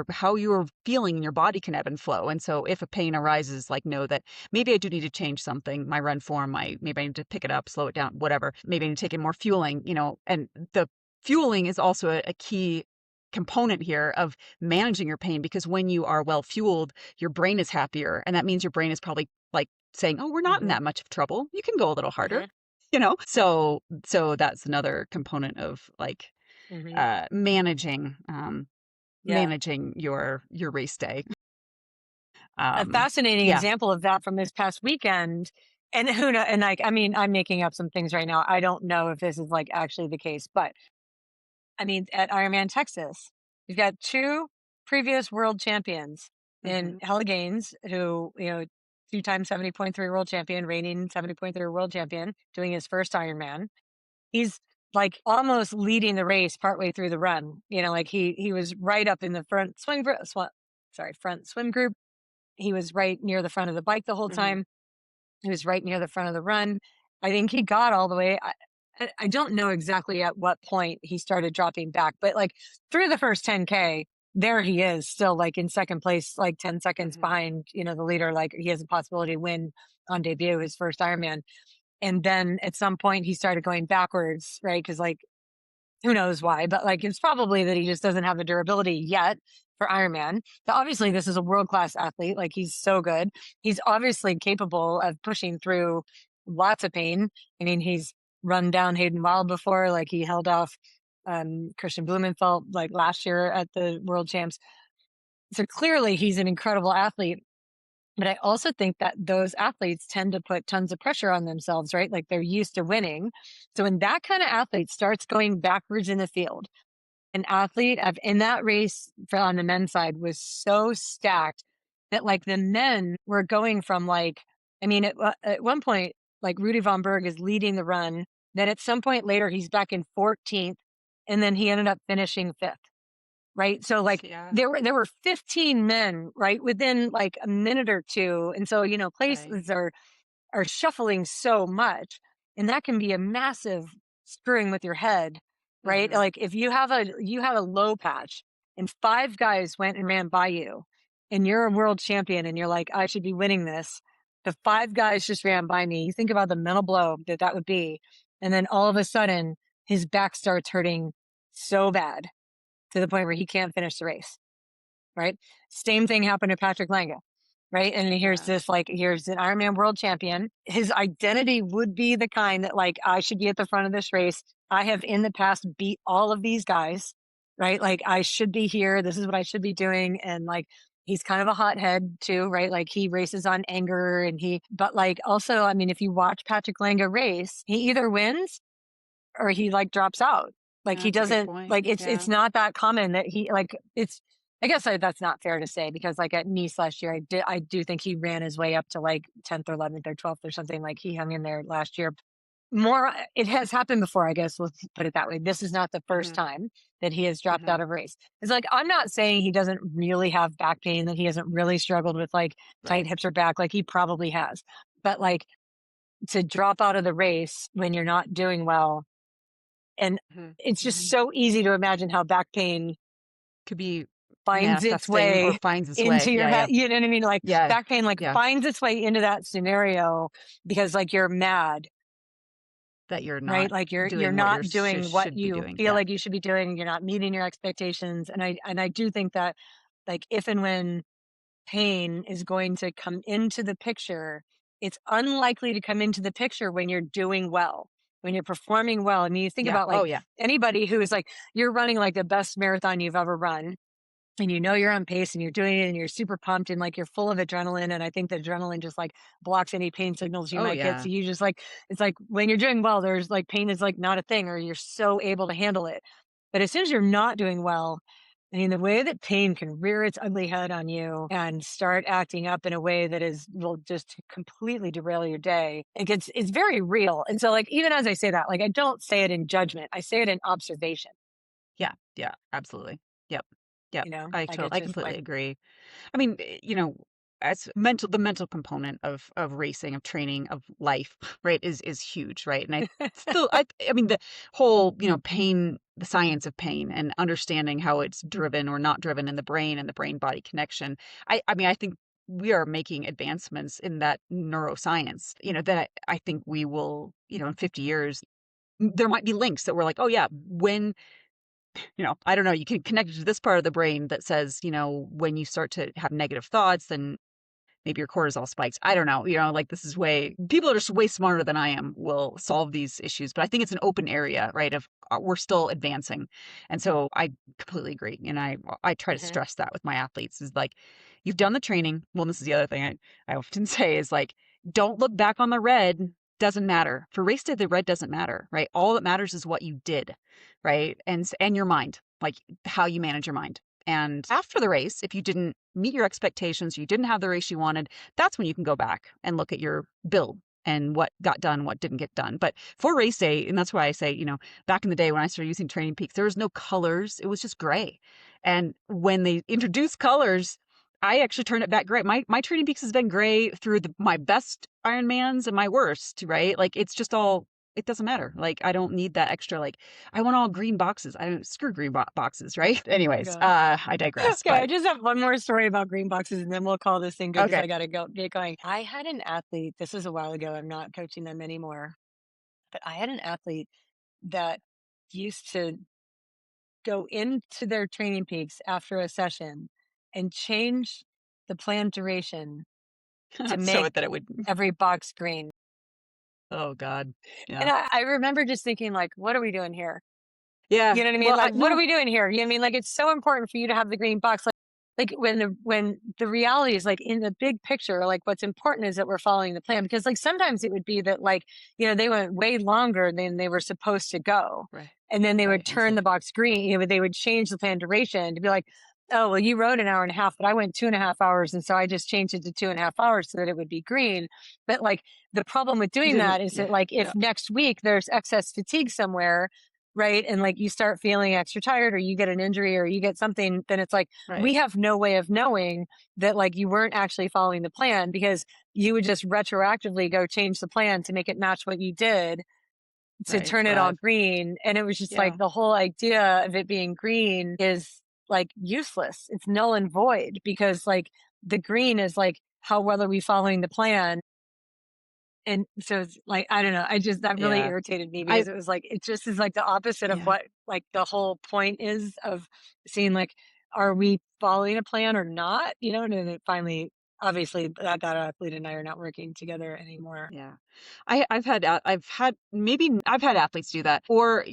how you're feeling in your body can ebb and flow. And so if a pain arises, like, know that maybe I do need to change something, my run form, maybe I need to pick it up, slow it down, whatever. Maybe I need to take in more fueling, and the fueling is also a key component here of managing your pain, because when you are well fueled, your brain is happier. And that means your brain is probably like saying, "Oh, we're not in Hmm. that much of trouble. You can go a little harder." Hmm. So that's another component of, like, Hmm. managing Yeah. your race day. A Um, fascinating yeah. example of that from this past weekend. And who know, and like, I mean, I'm making up some things right now. I don't know if this is like actually the case, but I mean, at Ironman Texas, you've got two previous world champions in Mhm. Hella Gaines, who, 2 time 70.3 world champion, reigning 70.3 world champion, doing his first Ironman. He's like almost leading the race partway through the run. Like he was right up in the front front swim group. He was right near the front of the bike the whole Mhm. time. He was right near the front of the run. I think he got all the way. I don't know exactly at what point he started dropping back, but like through the first 10K, there he is still like in second place, like 10 seconds Mhm. behind, the leader. Like he has a possibility to win on debut, his first Ironman. And then at some point he started going backwards, right? Cause like who knows why, but like it's probably that he just doesn't have the durability yet for Ironman. But obviously, this is a world class athlete. Like he's so good. He's obviously capable of pushing through lots of pain. I mean, he's run down Hayden Wild before. Like he held off Christian Blumenfeld like last year at the World Champs. So clearly, he's an incredible athlete. But I also think that those athletes tend to put tons of pressure on themselves, right? Like they're used to winning. So when that kind of athlete starts going backwards in the field, an athlete in that race on the men's side was so stacked that like the men were going from like, I mean, at one point, like Rudy von Berg is leading the run. Then at some point later, he's back in 14th, and then he ended up finishing fifth. Right. So like Yeah. there were 15 men, right, within like a minute or two. And so, Right. places are shuffling so much, and that can be a massive screwing with your head, right? Mhm. Like if you have a low patch and five guys went and ran by you and you're a world champion and you're like, I should be winning this. The five guys just ran by me. You think about the mental blow that would be. And then all of a sudden his back starts hurting so bad to the point where he can't finish the race. right? Same thing happened to Patrick Lange, right? And here's Yeah. this, like, here's an Ironman world champion. His identity would be the kind that, like, I should be at the front of this race. I have in the past beat all of these guys, right? Like, I should be here. This is what I should be doing. And like, he's kind of a hothead too, right? Like, he races on anger but like, also, I mean, if you watch Patrick Lange race, he either wins or he like drops out. Like, Yeah, he that's a good doesn't point. like Yeah. it's not that common that he like it's I guess that's not fair to say because like at Nice last year, I do think he ran his way up to like 10th or 11th or 12th or something. Like, he hung in there last year. More, it has happened before, I guess. Let's put it that way. This is not the first Hmm. time that he has dropped Hmm. out of a race. It's like, I'm not saying he doesn't really have back pain, that he hasn't really struggled with like tight Right. hips or back. Like, he probably has, but like, to drop out of the race when you're not doing well, and Hmm. it's just Hmm. so easy to imagine how back pain Could be finds its manifesting or way finds its into way. your Yeah. head. Yeah. You know what I mean? Like, Yeah. back pain like Yeah. finds its way into that scenario because like you're mad, That you're right? not Like, you're doing what not doing what should be you doing. feel Yeah. like you should be doing. You're not meeting your expectations. And I do think that, like, if and when pain is going to come into the picture, it's unlikely to come into the picture when you're doing well, when you're performing well. I mean, you think Yeah. about Oh like yeah. anybody who is like, you're running like the best marathon you've ever run, and you know you're on pace and you're doing it and you're super pumped and like you're full of adrenaline. And I think the adrenaline just like blocks any pain signals you Oh might get. yeah. So you just like, it's like when you're doing well, there's like pain is like not a thing, or you're so able to handle it. But as soon as you're not doing well, I mean, the way that pain can rear its ugly head on you and start acting up in a way that will just completely derail your day. It's very real. And so, like, even as I say that, like, I don't say it in judgment. I say it in observation. Yeah. Yeah. Absolutely. Yep. Yep. Like, it's I just completely like, agree. I mean, as the mental component of racing, of training, of life, right, is huge, right? And I mean, the whole, pain, the science of pain and understanding how it's driven or not driven in the brain and the brain body connection. I mean, I think we are making advancements in that neuroscience, that I think we will, in 50 years, there might be links that we're like, oh yeah, when I don't know, you can connect it to this part of the brain that says, when you start to have negative thoughts, then maybe your cortisol spikes. I don't know. Like, this is way people are just way smarter than I am will solve these issues. But I think it's an open area, right? Of we're still advancing. And so I completely agree. And I try to mhm, stress that with my athletes is like, you've done the training. Well, this is the other thing I often say is like, don't look back on the red. Doesn't matter. For race day, the red doesn't matter, right? All that matters is what you did, right? And your mind, like how you manage your mind. And after the race, if you didn't meet your expectations, you didn't have the race you wanted, that's when you can go back and look at your build and what got done, what didn't get done. But for race day, and that's why I say, back in the day when I started using Training Peaks, there was no colors. It was just gray. And when they introduced colors, I actually turned it back gray. My Training Peaks has been gray through my best Ironmans and my worst, right? Like, it's just all, it doesn't matter. Like, I don't need that extra, like, I want all green boxes. I don't screw green boxes, right? Anyways, gosh. I digress, Okay, I but just have one more story about green boxes, and then we'll call this thing good because okay. I gotta go get going. I had an athlete, this was a while ago, I'm not coaching them anymore, but I had an athlete that used to go into their training peaks after a session and change the planned duration to So make that it would, every box green. oh God. And Yeah. I remember just thinking, like, what are we doing here? Yeah. You know what I mean? Well, Like, what are no, we doing here? You know what I mean? Like, it's so important for you to have the green box. Like, when the reality is like in the big picture, like, what's important is that we're following the plan. Because like sometimes it would be that, like, they went way longer than they were supposed to go. right. And then they Right. would And turn so, the box green, they would change the plan duration to be like, oh, well, you rode an hour and a half, but I went 2.5 hours. And so I just changed it to 2.5 hours so that it would be green. But like, the problem with you doing didn't, that is yeah. that, like, if Yeah. next week there's excess fatigue somewhere, right? And like you start feeling extra tired, or you get an injury, or you get something, then it's like Right. we have no way of knowing that like you weren't actually following the plan, because you would just retroactively go change the plan to make it match what you did to Right. turn it all But green. And it was just like yeah. the whole idea of it being green is like useless. It's null and void, because like the green is like, how well are we following the plan? And so it's like, I don't know, that really Yeah. irritated me I, because it was like, it just is like the opposite of yeah. what like the whole point is of seeing like are we following a plan or not? And then it finally, obviously, that athlete and I are not working together anymore. Yeah. I've had athletes do that. Or,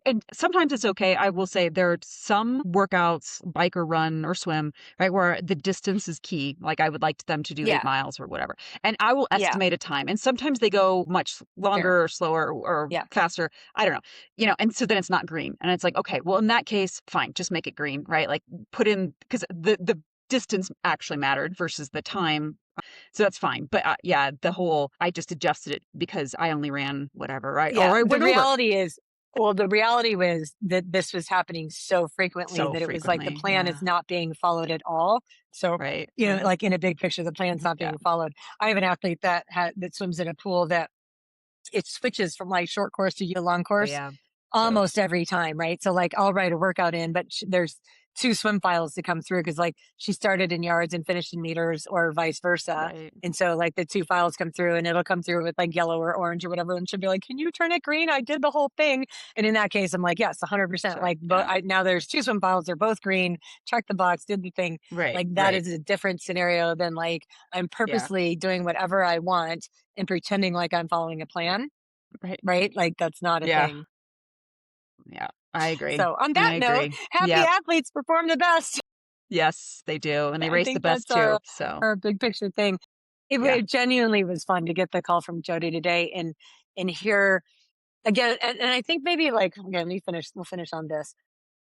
and sometimes it's okay. I will say there are some workouts, bike or run or swim, right, where the distance is key. Like I would like them to do 8 Yeah, miles or whatever. And I will yeah, estimate a time. And sometimes they go much fair. longer or slower or Yeah, faster. I don't know. And so then it's not green. And it's like, okay, well in that case, fine, just make it green, right? Like put in because the distance actually mattered versus the time, so that's fine. But yeah, I just adjusted it because I only ran whatever, right? yeah. Or I The went over reality is, well, the reality was that this was happening so frequently so that it was like the frequently. plan Yeah. is not being followed at all. So, Right. Right. like in a big picture, the plan's not Yeah. being followed. I have an athlete that swims in a pool that it switches from like short course to year long Oh, course yeah. So, almost every time, right? So like I'll write a workout in, but there's two swim files to come through because like she started in yards and finished in meters or vice versa. right. And so like the two files come through and it'll come through with like yellow or orange or whatever. And she'll be like, can you turn it green? I did the whole thing. And in that case, I'm like, yes, 100%. Sure. Like, but Yeah. now there's two swim files. They're both green. Check the box, did the thing. Right. Like that Right. is a different scenario than like I'm Yeah. purposely doing whatever I want and pretending like I'm following a plan, Right. right? Like that's not a Yeah. thing. Yeah. I agree. So on I that note, agree. happy Yep. athletes perform the best. Yes, they do. And they I race the think best that's too. So, our big picture thing. yeah. It genuinely was fun to get the call from Jody today and hear again. And I think maybe like again, let me finish. We'll finish on this.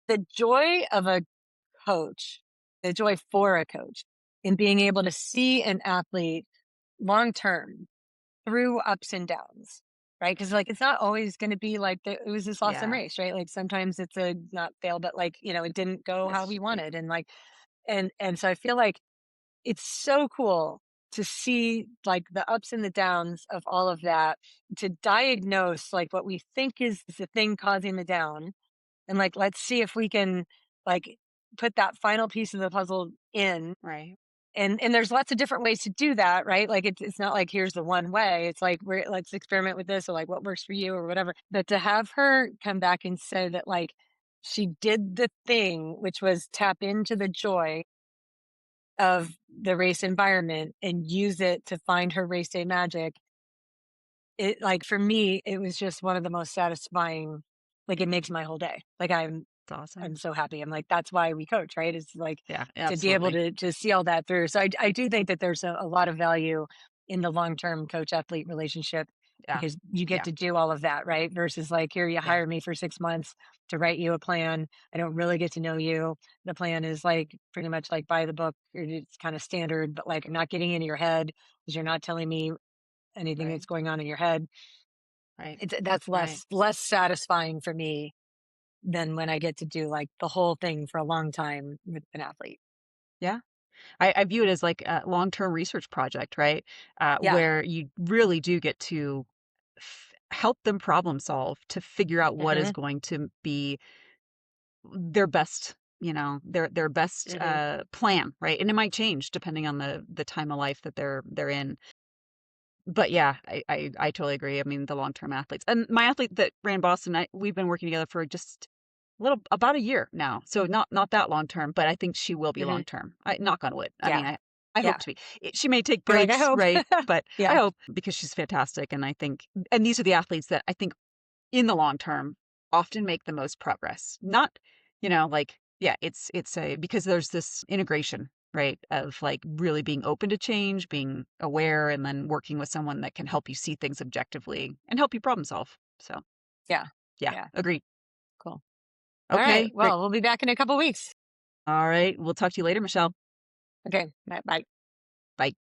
The joy of a coach, the joy for a coach in being able to see an athlete long term through ups and downs, right? Because like it's not always going to be like it was this awesome Yeah. race, right? Like sometimes it's a not fail, but like it didn't go how Yes. we Yeah. wanted, and like and so I feel like it's so cool to see like the ups and the downs of all of that, to diagnose like what we think is the thing causing the down, and like let's see if we can like put that final piece of the puzzle in, Right. and there's lots of different ways to do that, right? Like it's not like here's the one way. It's like let's experiment with this or like what works for you or whatever. But to have her come back and say that like she did the thing, which was tap into the joy of the race environment and use it to find her race day magic. It like for me, it was just one of the most satisfying. Like it makes my whole day. Like It's I'm awesome. so happy. I'm like, that's why we coach, right? It's like Yeah. to be able Absolutely. to see all that through. So I do think that there's a lot of value in the long term coach athlete relationship Yeah. because you get Yeah. to do all of that, right? Versus like, here you Yeah. hire me for 6 months to write you a plan. I don't really get to know you. The plan is like pretty much like by the book. It's kind of standard, but like I'm not getting into your head because you're not telling me anything Right. that's going on in your head. Right. That's Right. less satisfying for me than when I get to do, like, the whole thing for a long time with an athlete. Yeah. I view it as like a long-term research project, right? Yeah. Where you really do get to help them problem solve to figure out what is Mhm, going to be their best, their best mhm. plan, right? And it might change depending on the time of life that they're in. But yeah, I totally agree. I mean, the long-term athletes and my athlete that ran Boston, we've been working together for just about a year now. So not that long term, but I think she will be Mhm. long term. I knock on wood. I mean, Yeah. I hope Yeah. to be. She may take You're like, "I breaks, hope." right? But I Yeah. hope because she's fantastic. And I think, and these are the athletes that I think in the long term often make the most progress. Not, like, yeah, it's a, because there's this integration, right? Of like really being open to change, being aware, and then working with someone that can help you see things objectively and help you problem solve. So Yeah. yeah, Yeah. agreed. Cool. Alright. Okay, great. Well, we'll be back in a couple weeks. All right. We'll talk to you later, Michelle. Okay. Bye. Bye.